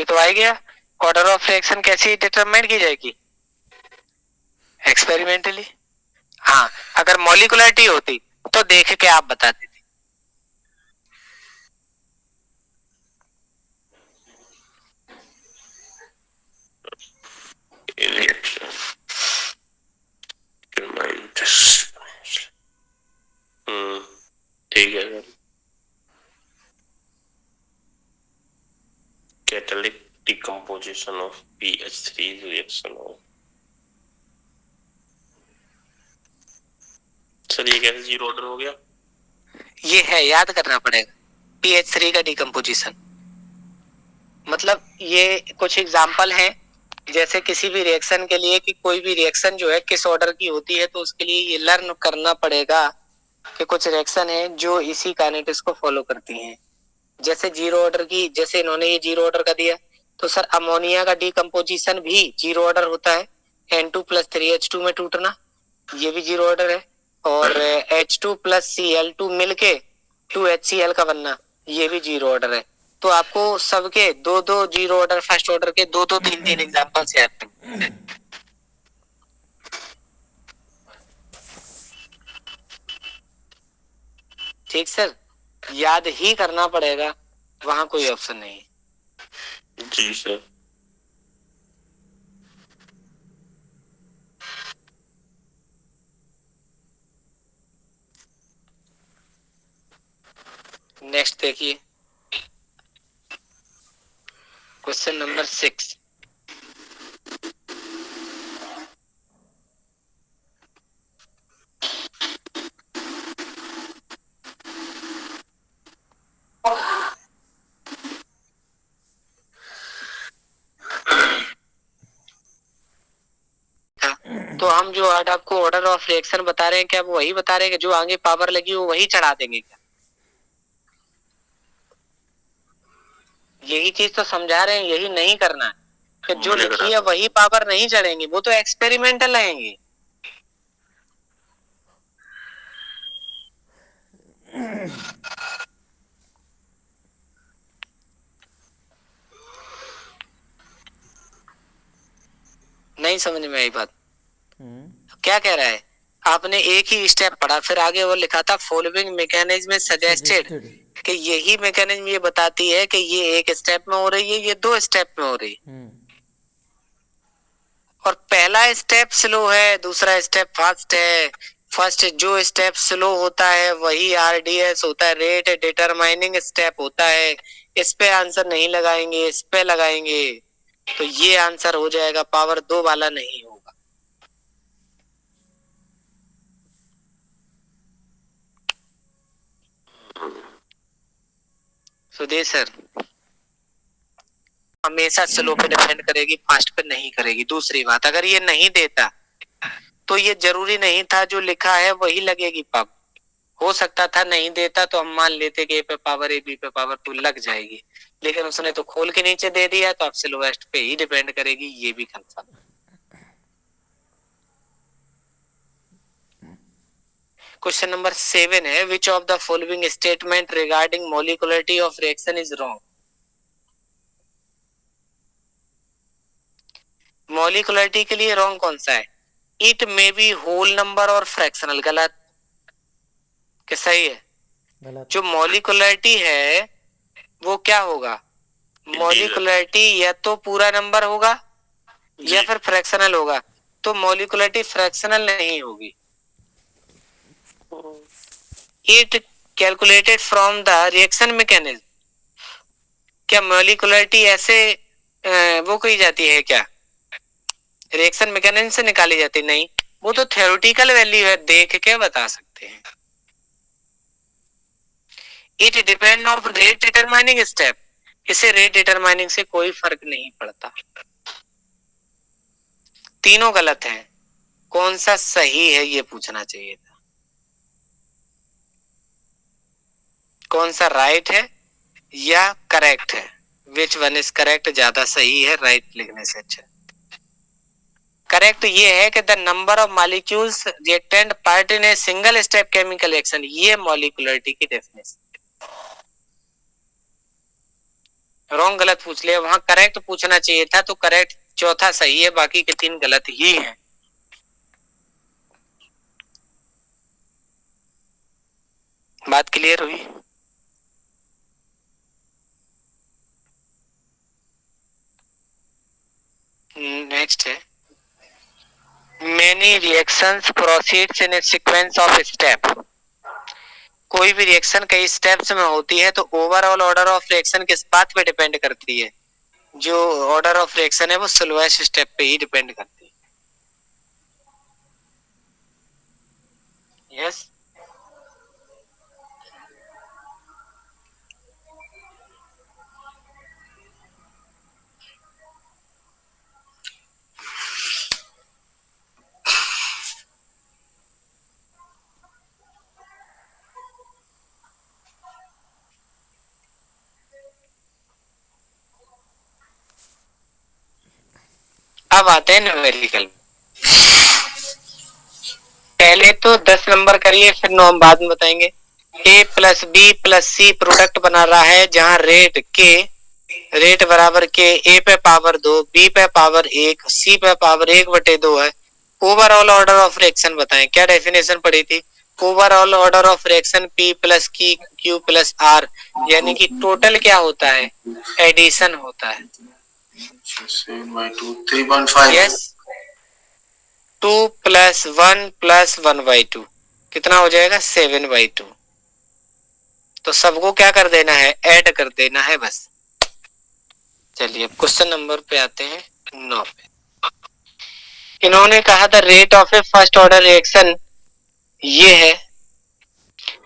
तो आ गया। ऑर्डर ऑफ रिएक्शन कैसे डिटरमाइन की जाएगी? एक्सपेरिमेंटली। हाँ, अगर मॉलिक्युलरिटी होती तो देख के आप बता देते। रिएक्शन ठीक है sir. Catalytic decomposition of PH3 reaction of, sir ये कैसे जीरो ऑर्डर हो गया? ये है, याद करना पड़ेगा, PH3 का डिकम्पोजिशन। मतलब ये कुछ एग्जाम्पल हैं, जैसे किसी भी रिएक्शन के लिए कि कोई भी रिएक्शन जो है किस ऑर्डर की होती है, तो उसके लिए ये लर्न करना पड़ेगा कि कुछ रिएक्शन है जो इसी काइनेटिक्स को फॉलो करती हैं। जैसे जीरो ऑर्डर की, जैसे इन्होंने ये जीरो ऑर्डर का दिया, तो सर अमोनिया का डिकम्पोजिशन भी जीरो ऑर्डर होता है। N2+3H2 में टूटना, ये भी जीरो ऑर्डर है। और H2+Cl2 मिलके 2HCl का बनना, ये भी जीरो ऑर्डर है। तो आपको सबके दो दो जीरो ऑर्डर, फर्स्ट ऑर्डर के दो दो तीन तीन एग्जाम्पल्स याद हैं। ठीक सर, याद ही करना पड़ेगा, वहां कोई ऑप्शन नहीं है। जी सर। नेक्स्ट देखिए, क्वेश्चन नंबर 6। तो हम जो आज आपको ऑर्डर ऑफ रिएक्शन बता रहे हैं, क्या वो वही बता रहे हैं कि जो आगे पावर लगी हो वही चढ़ा देंगे क्या? यही चीज तो समझा रहे हैं, यही नहीं करना है कि जो लिखी है वही पावर नहीं चढ़ेंगे, वो तो एक्सपेरिमेंटल रहेंगे। नहीं समझ में आई बात? क्या कह रहा है? आपने एक ही स्टेप पढ़ा, फिर आगे वो लिखा था फॉलोइंग मैकेनिज्म सजेस्टेड, कि यही मैकेनिज्म ये बताती है कि ये एक स्टेप में हो रही है, ये दो स्टेप में हो रही है। और पहला स्टेप स्लो है, दूसरा स्टेप फास्ट है। फर्स्ट जो स्टेप स्लो होता है वही RDS होता है, रेट डिटरमाइनिंग स्टेप होता है। इस पे आंसर नहीं लगाएंगे, इस पे लगाएंगे, तो ये आंसर हो जाएगा, पावर 2 वाला नहीं होगा। सुधीर सर, हमेशा स्लो पे डिपेंड करेगी, फास्ट पे नहीं करेगी। दूसरी बात, अगर ये नहीं देता तो ये जरूरी नहीं था जो लिखा है वही लगेगी पावर। हो सकता था नहीं देता तो हम मान लेते कि A पे पावर A, B पे पावर 2 लग जाएगी, लेकिन उसने तो खोल के नीचे दे दिया, तो अब स्लोएस्ट पे ही डिपेंड करेगी, ये भी कंफर्म। क्वेश्चन नंबर 7 है, which of the following statement regarding molecularity of reaction is wrong? Molecularity के लिए रॉन्ग कौन सा है? It may be whole number और फ्रैक्शनल, गलत कि सही है? गलत। जो मॉलिक्युलरिटी है वो क्या होगा? मॉलिक्युलरिटी या तो पूरा नंबर होगा या फिर फ्रैक्शनल होगा, तो मॉलिक्युलरिटी फ्रैक्शनल नहीं होगी। It calculated from the reaction mechanism, क्या मॉलिक्युलरिटी ऐसे वो कही जाती है क्या? रिएक्शन मैकेनिज्म से निकाली जाती? नहीं, वो तो थ्योरेटिकल वैल्यू है, देख के बता सकते हैं। It depend of rate determining step, इसे रेट डिटरमाइनिंग से कोई फर्क नहीं पड़ता। तीनों गलत हैं, कौन सा सही है ये पूछना चाहिए था। कौन सा राइट है या करेक्ट है? विच वन इज करेक्ट ज्यादा सही है राइट लिखने से अच्छा। करेक्ट ये है कि the number of molecules reactant part in a single step chemical reaction, ये मॉलिक्युलरिटी की डेफिनेशन। रॉन्ग गलत पूछ लिया, वहां करेक्ट पूछना चाहिए था, तो करेक्ट चौथा सही है, बाकी के 3 गलत ही हैं। बात क्लियर हुई? नेक्स्ट है, many reactions proceeds in A sequence of step. कोई भी रिएक्शन कई स्टेप्स में होती है, तो ओवरऑल ऑर्डर ऑफ रिएक्शन किस बात पे डिपेंड करती है? जो ऑर्डर ऑफ रिएक्शन है वो स्लोएस्ट स्टेप पे ही डिपेंड करती है। यस अब आते हैं न्यूमेरिकल। पहले तो 10 नंबर करिए, फिर 9 हम बाद में बताएंगे। ए प्लस बी प्लस सी प्रोडक्ट बना रहा है, जहां रेट के रेट बराबर के ए पे पावर 2, बी पे पावर 1, सी पे पावर 1/2 है। ओवरऑल ऑर्डर ऑफ रिएक्शन बताएं। क्या डेफिनेशन पढ़ी थी? Overall order of reaction P plus की क्यू प्लस आर, यानी कि टोटल क्या होता है? एडिशन होता है। 7/2 3.5। यस, 2 + 1 + 1/2 कितना हो जाएगा? 7/2। तो सबको क्या कर देना है? ऐड कर देना है बस। चलिए अब क्वेश्चन नंबर पे आते हैं 9 पे। इन्होंने कहा था rate of A first order reaction ये है,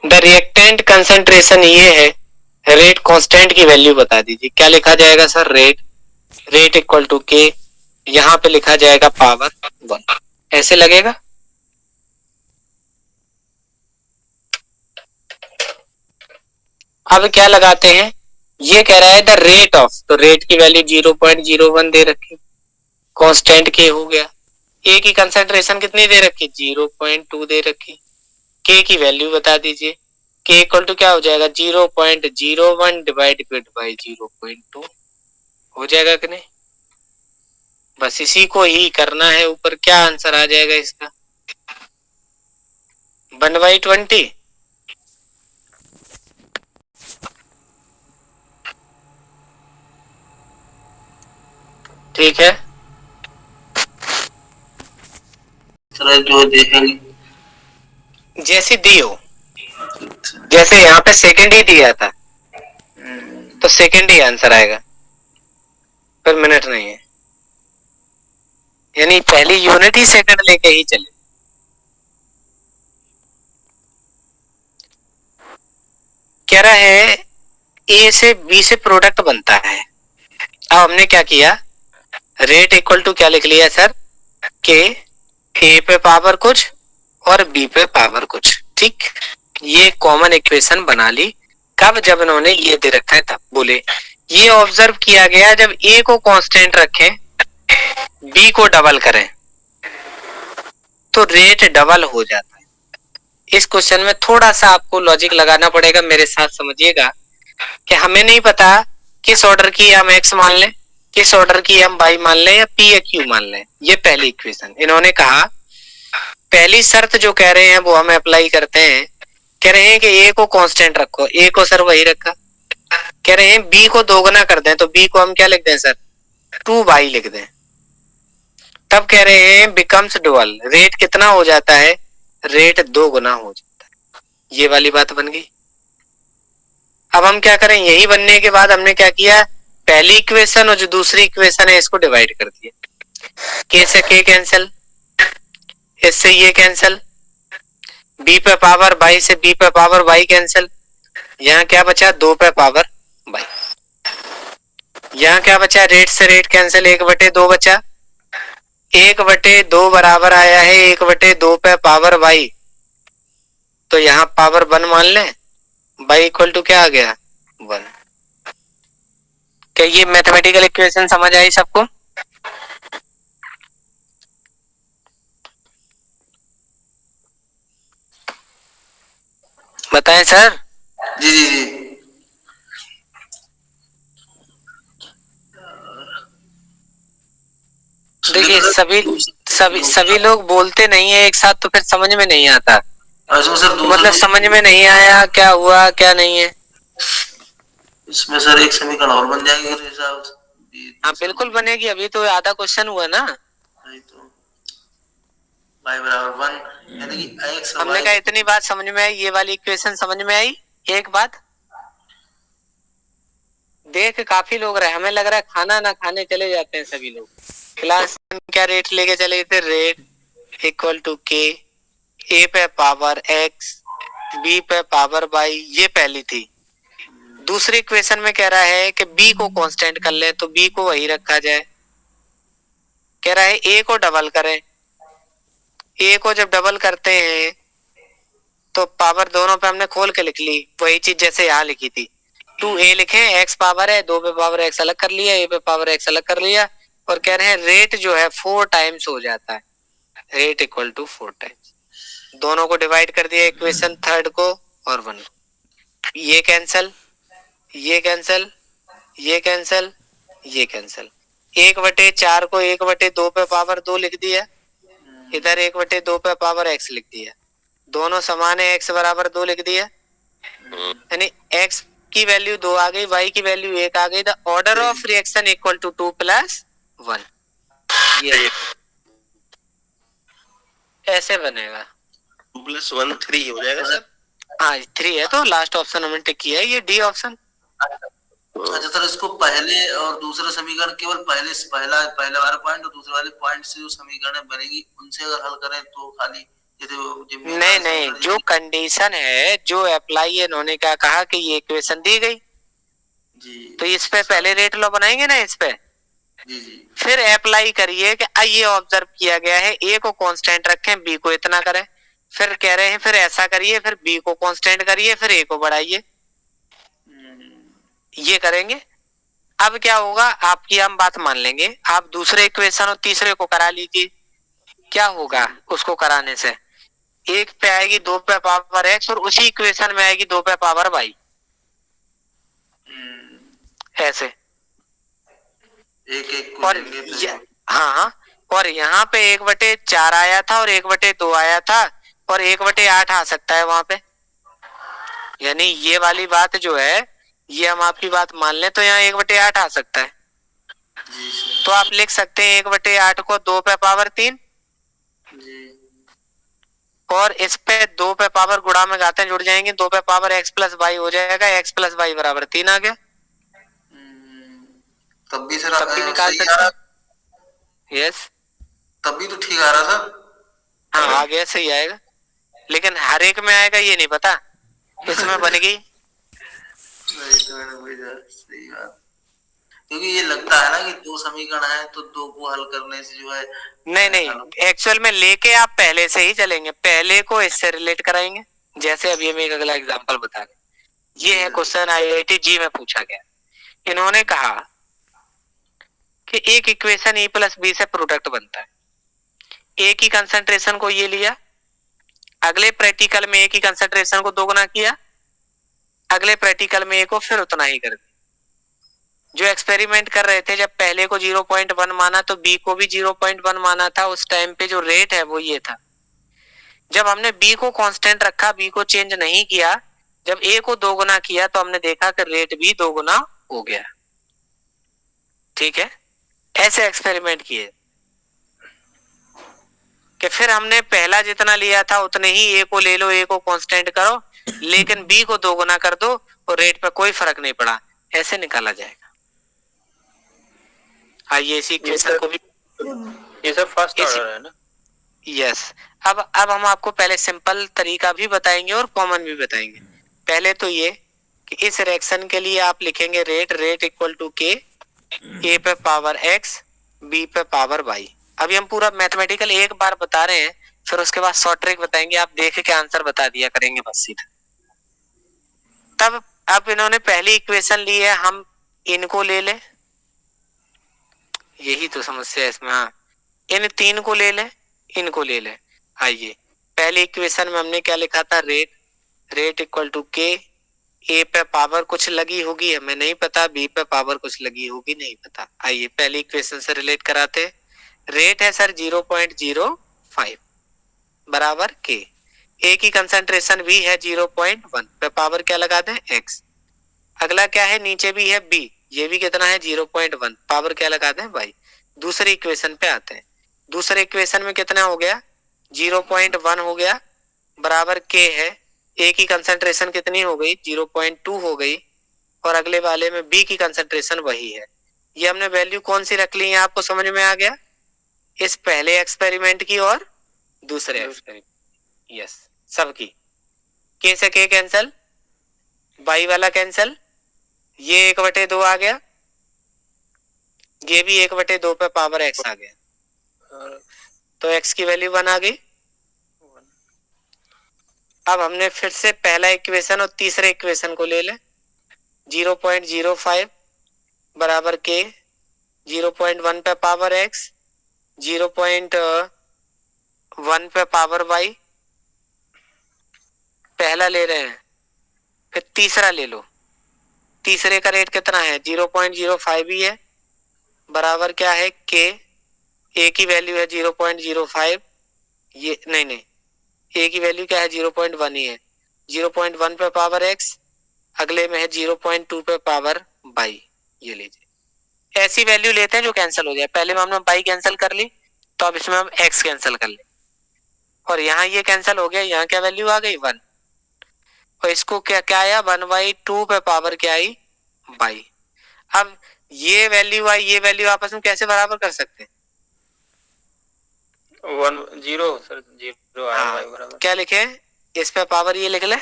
द रिएक्टेंट कंसंट्रेशन ये है, रेट कांस्टेंट की वैल्यू बता दीजिए। क्या लिखा जाएगा सर? रेट इक्वल टू के, यहाँ पे लिखा जाएगा पावर 1, ऐसे लगेगा। अब क्या लगाते हैं? ये कह रहा है द रेट ऑफ, तो रेट की वैल्यू 0.01 दे रखी, कांस्टेंट के हो गया। ए की कंसंट्रेशन कितनी दे रखी? 0.2 दे रखी। के की वैल्यू बता दीजिए। के इक्वल टू क्या हो जाएगा? 0.01 डिवाइडेड बाई 0.2 हो जाएगा कि नहीं? बस इसी को ही करना है। ऊपर क्या आंसर आ जाएगा इसका? 1/20। ठीक है, जो देखेंगे जैसे दी हो, जैसे यहाँ पे सेकंड ही दिया था, तो सेकंड ही आंसर आएगा, पर मिनट नहीं है। यानी पहली यूनिट ही सेकंड लेके ही चले। कह रहा है ए से बी से प्रोडक्ट बनता है। अब हमने क्या किया? रेट इक्वल टू क्या लिख लिया सर? के ए पे पावर कुछ और बी पे पावर कुछ। ठीक, ये कॉमन इक्वेशन बना ली। कब? जब इन्होंने ये दे रखा है तब। बोले ये ऑब्जर्व किया गया जब ए को कांस्टेंट रखें, बी को डबल करें, तो रेट डबल हो जाता है। इस क्वेश्चन में थोड़ा सा आपको लॉजिक लगाना पड़ेगा, मेरे साथ समझिएगा कि हमें नहीं पता किस ऑर्डर की हम एक्स मान लें, किस ऑर्डर की हम वाई मान लें, या पी या क्यू मान लें। ये पहली इक्वेशन। इन्होंने कहा पहली शर्त जो कह रहे हैं वो हम अप्लाई करते हैं। कह रहे हैं कि ए को कांस्टेंट रखो, ए को सर वही रखा। कह रहे हैं बी को दोगुना कर दें, तो बी को हम क्या लिख दें सर? 2y लिख दें। तब कह रहे हैं बिकम्स डुअल, रेट कितना हो जाता है? रेट 2 गुना हो जाता है। ये वाली बात बन गई। अब हम क्या करें? यही बनने के बाद हमने क्या किया? पहली इक्वेशन और जो दूसरी इक्वेशन है इसको डिवाइड कर दिया। के से के कैंसिल, इससे ये कैंसिल, बी पे पावर बाई से बी पे पावर बाई कैंसिल, यहाँ क्या बचा? 2 पे पावर बाई। यहाँ क्या बचा? रेट से रेट कैंसिल, 1/2 बचा। 1/2 बराबर आया है 1/2 पे पावर बाई, तो यहाँ पावर 1 मान लें। बाई इक्वल टू क्या आ गया? 1। क्या ये मैथमेटिकल इक्वेशन समझ आई सबको? बताएं सर। जी जी जी। देखिए लेकिन सभी लोग बोलते नहीं है एक साथ, तो फिर समझ में नहीं आता। इसमें सर तो मतलब समझ में नहीं आया क्या हुआ क्या नहीं है। इसमें सर एक समीकरण और बन जाएगी मेरे हिसाब से। हाँ बिल्कुल बनेगी, अभी तो आधा क्वेश्चन हुआ ना। तो y बराबर 1 यानी कि x और हमने y कहा इतनी बात समझ में आई, ये वाली इक्वेशन समझ में आई। एक बात देख काफी लोग रहे, हमें लग रहा है खाना ना खाने चले जाते हैं सभी लोग। क्लास क्या रेट लेके चले थे, rate equal to k, A पे पावर एक्स, बी पे पावर वाई, ये पहली थी। दूसरी इक्वेशन में कह रहा है कि बी को कांस्टेंट कर ले, तो बी को वही रखा जाए। कह रहा है ए को डबल करें, ए को जब डबल करते हैं तो पावर दोनों पे हमने खोल के लिख ली, वही चीज जैसे यहाँ लिखी थी। 2a लिखे, एक्स पावर है, 2 पे पावर एक्स अलग कर लिया, ए पे पावर एक्स अलग कर लिया, और कह रहे हैं रेट जो है 4 टाइम्स हो जाता है, रेट इक्वल टू 4 टाइम्स। दोनों को डिवाइड कर दिया, इक्वेशन थर्ड को और 1 को। ये कैंसल, ये कैंसल, ये कैंसल, ये कैंसल। 1/4 को 1/2 पे पावर 2 लिख दिया, इधर 1/2 पे पावर एक्स लिख दिया, दोनों समान है, x बराबर 2 लिख दिया, यानी x की वैल्यू 2 आ गई, y की वैल्यू 1 आ गई। The order of reaction equal to 2 + 1। ये ऐसे बनेगा। 2 + 1 3 हो जाएगा सर। हाँ 3 है, तो लास्ट ऑप्शन हमने टिक किया है, ये डी ऑप्शन। अच्छा सर, इसको पहले और दूसरा समीकरण केवल पहले वाला पॉइंट और दूसरे वाले पॉइंट से जो समीकरण बनेगी उनसे अगर हल करें तो खाली नहीं, जो कंडीशन है जो अप्लाई है, इन्होंने क्या कहा कि ये इक्वेशन दी गई जी, तो इस पे पहले रेट लॉ बनाएंगे ना, इस पे जी, फिर अप्लाई करिए कि ये ऑब्जर्व किया गया है, ए को कांस्टेंट रखें, बी को इतना करें, फिर कह रहे हैं फिर ऐसा करिए, फिर बी को कांस्टेंट करिए, फिर ए को बढ़ाइए, ये करेंगे। अब क्या होगा, आपकी हम बात मान लेंगे, आप दूसरे इक्वेशन और तीसरे को करा लीजिए। क्या होगा उसको कराने से, एक पे आएगी 2 पे पावर एक्स और उसी इक्वेशन में आएगी 2 पे पावर वाई, ऐसे एक और हाँ, और यहाँ पे 1/4 आया था और 1/2 आया था और 1/8 आ सकता है वहां पे, यानी ये वाली बात जो है, ये हम आपकी बात मान लें तो यहाँ 1/8 आ सकता है। तो आप लिख सकते हैं 1/8 को 2 पे पावर 3 और इस पे 2 पे पावर गुणा में घातें जुड़ जाएंगी, 2 पे पावर x + y हो जाएगा, x + y बराबर 3 आ गया। तब भी सर तब भी निकाल सकते, यस तब भी तो ठीक आ रहा था। हाँ आ गया, सही आएगा, लेकिन हर एक में आएगा ये नहीं पता, इसमें बन गई। सही बात, क्योंकि ये लगता है ना कि 2 समीकरण है तो 2 को हल करने से जो है नहीं, एक्चुअल में लेके आप पहले से ही चलेंगे, पहले को इससे रिलेट कराएंगे। जैसे अभी हम एक अगला एग्जांपल बता रहे, ये है क्वेश्चन IIT जी में पूछा गया। इन्होंने कहा कि एक इक्वेशन E + B से प्रोडक्ट बनता है, ए की कंसंट्रेशन को ये लिया, अगले प्रैक्टिकल में ए की कंसंट्रेशन को दोगुना किया, अगले प्रैक्टिकल में ए को फिर उतना ही कर दिया। जो एक्सपेरिमेंट कर रहे थे, जब पहले को 0.1 माना तो बी को भी 0.1 माना था, उस टाइम पे जो रेट है वो ये था। जब हमने बी को कांस्टेंट रखा, बी को चेंज नहीं किया, जब ए को दोगुना किया तो हमने देखा कि रेट भी दोगुना हो गया। ठीक है, ऐसे एक्सपेरिमेंट किए कि फिर हमने पहला जितना लिया था उतने ही ए को ले लो, ए को कांस्टेंट करो, लेकिन बी को दोगुना कर दो और रेट पे कोई फर्क नहीं पड़ा, ऐसे निकाला जाएगा। आइए इसी क्वेश्चन को भी, ये सब फर्स्ट ऑर्डर है ना। यस, अब हम आपको पहले सिंपल तरीका भी बताएंगे और कॉमन भी बताएंगे। पहले तो ये कि इस रिएक्शन के लिए आप लिखेंगे rate equal to k, A पे पावर एक्स, बी पे पावर वाई। अभी हम पूरा मैथमेटिकल एक बार बता रहे हैं, फिर उसके बाद शॉर्ट ट्रिक बताएंगे, आप देख के आंसर बता दिया करेंगे बस सीधा। तब अब इन्होंने पहली इक्वेशन ली है, हम इनको ले लें, यही तो समस्या है इसमें। हाँ, इन 3 को ले ले, इनको ले ले। आइए पहली इक्वेशन में हमने क्या लिखा था, rate equal to k, A पे पावर कुछ लगी होगी हमें नहीं पता, बी पे पावर कुछ लगी होगी नहीं पता। आइए पहली इक्वेशन से रिलेट कराते, रेट है सर 0.05 बराबर के। ए की कंसंट्रेशन भी है 0.1 पे पावर क्या लगा दें x। अगला क्या है, नीचे भी है b, ये भी कितना है 0.1 पावर क्या लगा दें y। दूसरी इक्वेशन पे आते हैं। दूसरे इक्वेशन में कितना हो गया 0.1 हो गया बराबर k है। ए की कंसंट्रेशन कितनी हो गई 0.2 हो गई और अगले वाले में बी की कंसंट्रेशन वही है। ये हमने वैल्यू कौन सी रख ली है आपको समझ में आ गया, इस पहले एक्सपेरिमेंट की और दूसरे एक्सपेरिमेंट, यस सबकी। के से के कैंसल, बाई वाला कैंसल, ये 1/2 आ गया, ये भी 1/2 पे पावर x आ गया, तो x की वैल्यू 1 आ गई। अब हमने फिर से पहला इक्वेशन और तीसरे इक्वेशन को ले लें। 0.05 बराबर के 0.1 पे पावर x, 0.1 पे पावर y, पहला ले रहे हैं। फिर तीसरा ले लो, तीसरे का रेट कितना है 0.05 ही है बराबर क्या है के। ए की वैल्यू है 0.05, ये नहीं ए की वैल्यू क्या है 0.1 ही है। 0.1 पे पावर x, अगले में है 0.2 पे पावर y। ये लीजिए, ऐसी वैल्यू लेते हैं जो कैंसिल हो जाए। पहले में हमने y कैंसिल कर ली, तो अब इसमें हम x कैंसिल कर ले, और यहाँ ये कैंसिल हो गया, यहाँ क्या वैल्यू आ गई 1, और इसको क्या क्या आया 1/2 पे पावर क्या आई y। अब ये वैल्यू आई, ये वैल्यू आपस में कैसे बराबर कर सकते हैं 0 सर 0 आया हाँ, y बराबर। क्या लिखे इस पे पावर ये लिख ले,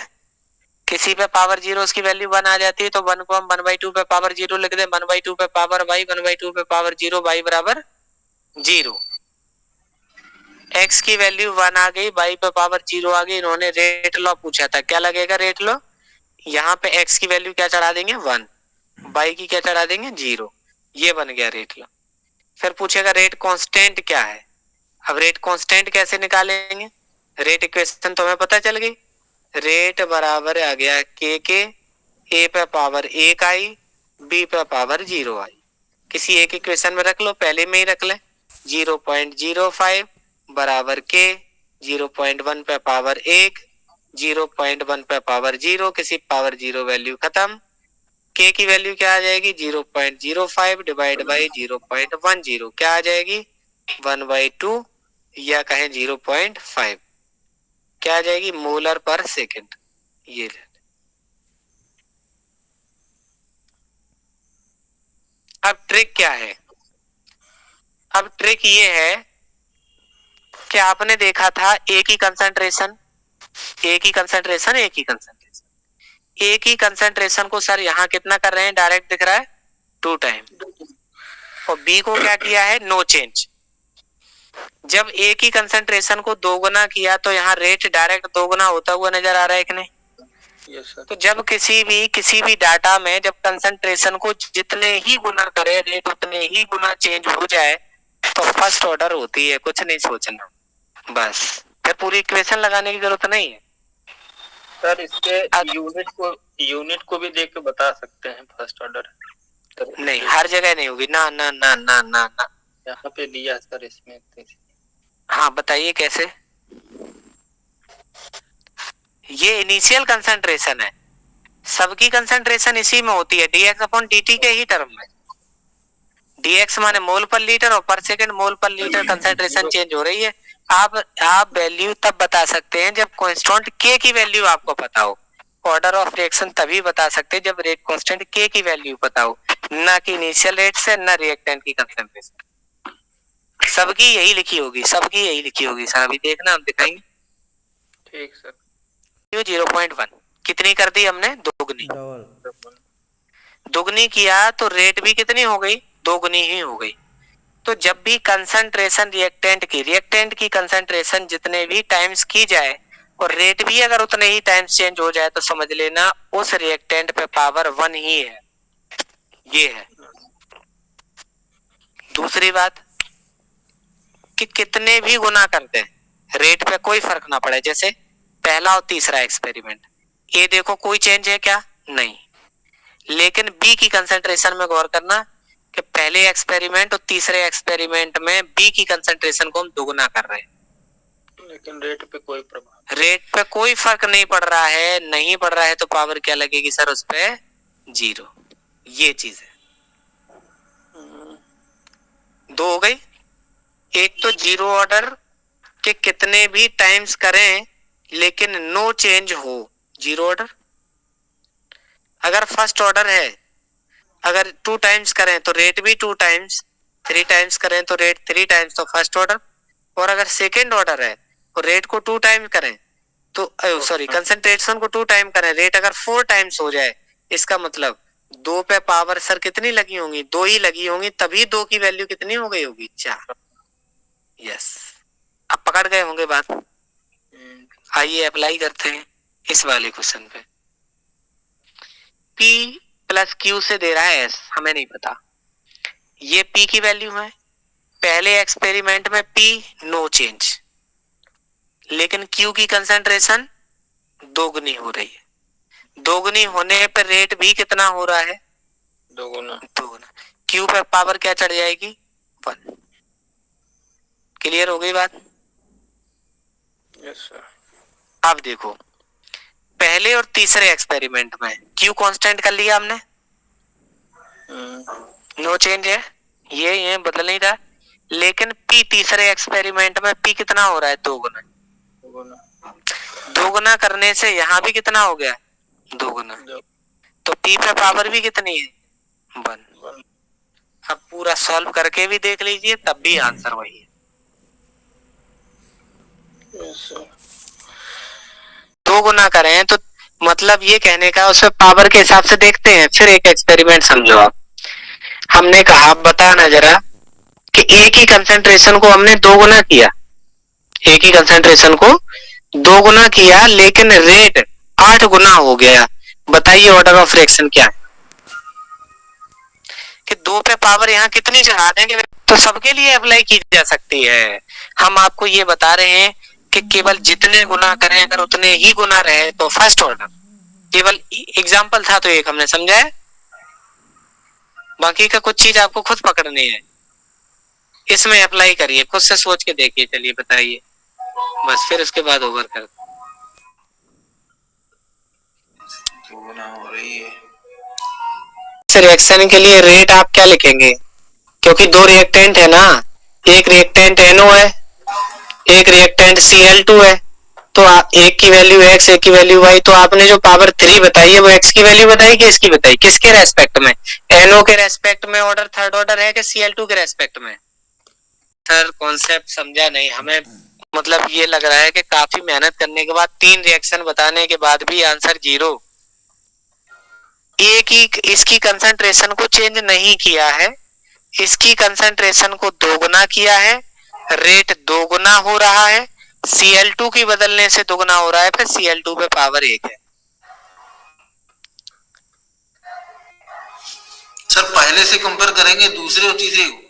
किसी पे पावर 0 उसकी वैल्यू 1 आ जाती है, तो 1 को हम 1/2 पे पावर 0 लिख दे, 1/2 पे पावर y, 1/2 पे पावर 0, y बराबर 0। x की वैल्यू 1 आ गई, y पे पावर 0 आ गई। इन्होंने रेट लॉ पूछा था, क्या लगेगा रेट लॉ, यहाँ पे x की वैल्यू क्या चढ़ा देंगे 1, y की क्या चढ़ा देंगे 0, ये बन गया रेट लॉ। फिर पूछेगा रेट कांस्टेंट क्या है। अब रेट कांस्टेंट कैसे निकालेंगे, रेट इक्वेशन तो हमें पता चल गई, रेट बराबर आ गया के ए पे पावर 1 आई, बी पे पावर 0 आई। किसी एक इक्वेशन में रख लो, पहले में ही रख ले। 0.05 बराबर के 0.1 पे पावर 1, 0.1 पे पावर 0, किसी पावर 0 वैल्यू खत्म। के की वैल्यू क्या आ जाएगी 0.05 डिवाइड बाई 0.10, क्या आ जाएगी 1/2 या कहें 0.5, क्या आ जाएगी मोलर पर सेकेंड। ये ले, अब ट्रिक क्या है, अब ट्रिक ये है कि आपने देखा था ए की कंसंट्रेशन, ए की कंसंट्रेशन, ए की कंसंट्रेशन, ए की कंसंट्रेशन को सर यहाँ कितना कर रहे हैं डायरेक्ट दिख रहा है 2 टाइम, और बी को क्या किया है नो चेंज। जब ए की कंसंट्रेशन को 2 गुना किया तो यहाँ रेट डायरेक्ट 2 गुना होता हुआ नजर आ रहा है कि नहीं। Yes sir. तो जब किसी भी डाटा में जब कंसंट्रेशन को जितने ही गुना करे रेट उतने ही गुना चेंज हो जाए तो फर्स्ट ऑर्डर होती है, कुछ नहीं सोचना, बस फिर पूरी इक्वेशन लगाने की जरूरत नहीं है। सर इसके यूनिट को भी देख के बता सकते हैं फर्स्ट ऑर्डर, नहीं हर जगह नहीं होगी ना ना ना ना ना ना, यहाँ पे दिया सर इसमें। हाँ बताइए कैसे। ये इनिशियल कंसंट्रेशन है, सबकी कंसंट्रेशन इसी में होती है dx/dt के ही टर्म में। dx माने मोल पर लीटर और पर सेकंड मोल पर लीटर कंसंट्रेशन चेंज हो रही है। आप वैल्यू तब बता सकते हैं जब कांस्टेंट k की वैल्यू आपको पता हो। ऑर्डर ऑफ रिएक्शन तभी बता सकते हैं जब रेट कांस्टेंट k की वैल्यू पता हो, ना कि इनिशियल रेट से ना रिएक्टेंट की कंसंट्रेशन। सबकी यही लिखी होगी, सबकी यही लिखी होगी सर, अभी देखना हम दिखाएंगे। ठीक सर। 0.1 कितनी कर दी हमने दोगुनी, दुगनी किया तो रेट भी कितनी हो गई 2 गुनी ही हो गई। तो जब भी कंसंट्रेशन रिएक्टेंट की कंसंट्रेशन जितने भी टाइम्स की जाए और रेट भी अगर उतने ही टाइम्स चेंज हो जाए तो समझ लेना उस रिएक्टेंट पे पावर 1 ही है। ये है दूसरी बात कि कितने भी गुना करते हैं रेट पे कोई फर्क ना पड़े। जैसे पहला और तीसरा एक्सपेरिमेंट, ये देखो कोई चेंज है क्या, नहीं, लेकिन बी की कंसंट्रेशन में गौर करना, कि पहले एक्सपेरिमेंट और तीसरे एक्सपेरिमेंट में बी की कंसंट्रेशन को हम दोगुना कर रहे हैं, लेकिन रेट पे कोई प्रभाव, रेट पे कोई फर्क नहीं पड़ रहा है, नहीं पड़ रहा है तो पावर क्या लगेगी सर उस पे? 0। ये चीज है। दो हो गई। एक तो 0 ऑर्डर के कितने भी टाइम्स करें लेकिन नो चेंज हो, 0 ऑर्डर। अगर फर्स्ट ऑर्डर है, अगर 2 टाइम्स करें तो रेट भी 2 टाइम्स, 3 टाइम्स करें तो रेट 3 टाइम्स, तो फर्स्ट ऑर्डर। और अगर सेकेंड ऑर्डर है तो रेट को 2 टाइम करें तो सॉरी कंसंट्रेशन को 2 टाइम करें, रेट अगर 4 टाइम्स हो जाए, इसका मतलब 2 पे पावर सर कितनी लगी होंगी? 2 ही लगी होंगी, तभी 2 की वैल्यू कितनी हो गई होगी? 4। यस, अब पकड़ गए होंगे बात। आइए अप्लाई करते हैं इस वाले क्वेश्चन पे। P प्लस Q से दे रहा है S, हमें नहीं पता, ये P की वैल्यू है। पहले एक्सपेरिमेंट में P नो चेंज, लेकिन Q की कंसंट्रेशन दोगुनी हो रही है। दोगुनी होने पर रेट भी कितना हो रहा है? दोगुना। दोगुना। Q पे पावर क्या चढ़ जाएगी? 1। क्लियर हो गई बात? Yes sir. अब देखो, पहले और तीसरे एक्सपेरिमेंट में Q कांस्टेंट कर लिया हमने, नो चेंज है, ये बदल नहीं रहा। लेकिन P तीसरे एक्सपेरिमेंट में P कितना हो रहा है? दोगुना। दोगुना करने से यहाँ भी कितना हो गया? दोगुना। तो P पे पावर भी कितनी है? 1। अब पूरा सॉल्व करके भी देख लीजिए, तब भी आंसर वही है। दोगुना करें तो मतलब ये कहने का, उसमें पावर के हिसाब से देखते हैं। फिर एक एक्सपेरिमेंट समझो आप। हमने कहा बताना जरा कि एक ही कंसंट्रेशन को हमने दोगुना किया, एक ही कंसंट्रेशन को दोगुना किया, लेकिन रेट 8 गुना हो गया। बताइए ऑर्डर ऑफ रिएक्शन क्या है? कि 2 पे पावर यहाँ कितनी चढ़ा देंगे? तो सबके लिए अप्लाई की जा सकती है। हम आपको ये बता रहे हैं कि केवल जितने गुना करें अगर उतने ही गुना रहे तो फर्स्ट ऑर्डर। केवल एग्जाम्पल था तो एक हमने समझा है, बाकी का कुछ चीज आपको खुद पकड़नी है। इसमें अप्लाई करिए, खुद से सोच के देखिए। चलिए बताइए, बस फिर उसके बाद ओवर कर। हो रही है इस रिएक्शन के लिए रेट आप क्या लिखेंगे? क्योंकि 2 रिएक्टेंट है ना, एक रिएक्टेंट NO है, एक रिएक्टेंट Cl2 है, तो एक की वैल्यू x, एक की वैल्यू y। तो आपने जो पावर 3 बताई है वो x की वैल्यू बताई कि इसकी बताई? किसके रेस्पेक्ट में? NO के रेस्पेक्ट में ऑर्डर थर्ड ऑर्डर है कि Cl2 के रेस्पेक्ट में? सर कॉन्सेप्ट समझा नहीं हमें। मतलब ये लग रहा है कि काफी मेहनत करने के बाद 3 रिएक्शन बताने के बाद भी आंसर 0। एक ही इसकी कंसंट्रेशन को चेंज नहीं किया है, इसकी कंसंट्रेशन को दोगुना किया है, रेट दोगुना हो रहा है, Cl2 की बदलने से दोगुना हो रहा है, फिर Cl2 पे पावर 1 है। सर पहले से कंपेयर करेंगे दूसरे और तीसरे को।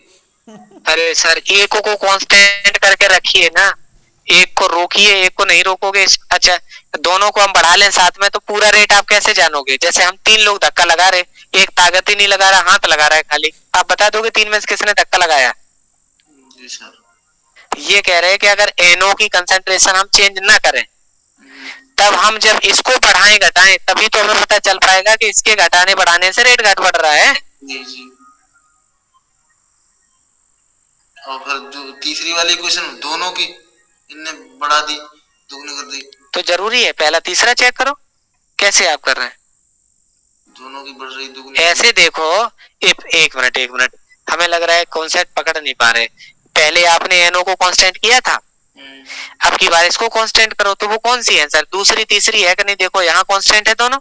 अरे सर एक को कांस्टेंट करके रखिए ना, एक को रोकिए, एक को नहीं रोकोगे। अच्छा दोनों को हम बढ़ा लें साथ में तो पूरा रेट आप कैसे जानोगे? जैसे हम 3 लोग धक्का लगा रहे, एक ताकत ही नहीं लगा रहा, हाथ लगा रहा है खाली, आप बता दोगे 3 में से किसने धक्का लगाया? जी सर। ये कह रहे हैं कि अगर NO की कंसंट्रेशन हम चेंज ना करें, तब हम जब इसको बढ़ाएं घटाएं तभी तो हमें पता चल पाएगा कि इसके घटाने बढ़ाने से रेट घट बढ़ रहा है। जी जी। और फिर जो तीसरी वाली क्वेश्चन दोनों की इनने बढ़ा दी, दोगुनी कर दी। तो जरूरी है पहला तीसरा चेक करो कैसे आप कर रहे हैं। दोनों की बढ़ रही, दोगुनी। ऐसे देखो, एक मिनट, हमें लग रहा है कॉन्सेप्ट पकड़ नहीं पा रहे। पहले आपने NO को कांस्टेंट किया था, अब की बार इसको कांस्टेंट करो, तो वो कौन सी है सर? दूसरी तीसरी है कि नहीं? देखो यहाँ कांस्टेंट है दोनों,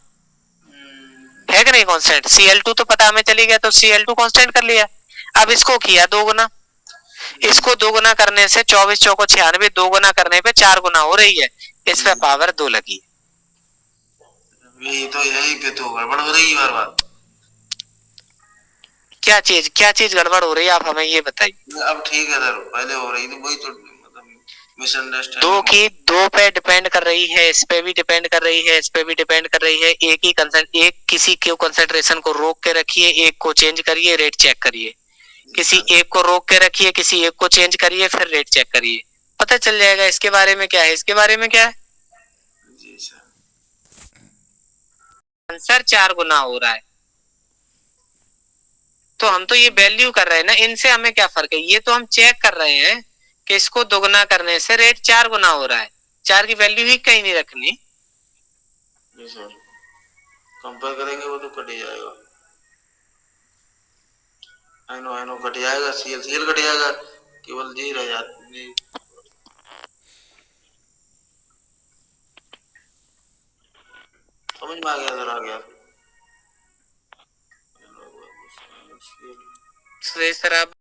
है कि नहीं कांस्टेंट? Cl2 तो पता हमें चली गया, तो Cl2 कांस्टेंट कर लिया। अब इसको किया दोगुना, इसको दोगुना करने से 24 चौको 96, दोगुना करने पे 4 गुना हो रही है, इस पे पावर 2 लगी। यही तो, यही पे तो गड़बड़ हो रही है बार बार। क्या चीज गड़बड़ हो रही है, आप हमें ये बताइए। अब ठीक है सर, पहले हो रही थी वही तो मतलब मिसअंडरस्टैंडिंग दो पे डिपेंड कर रही है, इस पे भी डिपेंड कर रही है, इस पे भी डिपेंड कर रही है। एक किसी के कंसंट्रेशन को रोक के रखिए, एक को चेंज करिए, रेट चेक करिए। किसी एक को रोक के रखिए, किसी एक को चेंज करिए, फिर रेट चेक करिए, पता चल जाएगा इसके बारे में क्या है, इसके बारे में क्या है। जी सर। आंसर 4 गुना हो रहा है, तो हम तो ये वैल्यू कर रहे हैं ना, इनसे हमें क्या फर्क है, ये तो हम चेक कर रहे हैं कि इसको दोगुना करने से रेट 4 गुना हो रहा है, 4 की वैल्यू ही कहीं नहीं रखनी। जी सर, कंपेयर करेंगे वो तो कट ही जाएगा। आई नो कट जाएगा, सीएल कट जाएगा, केवल जी रह जाती। समझ में आ गया सर, आ गया सर आप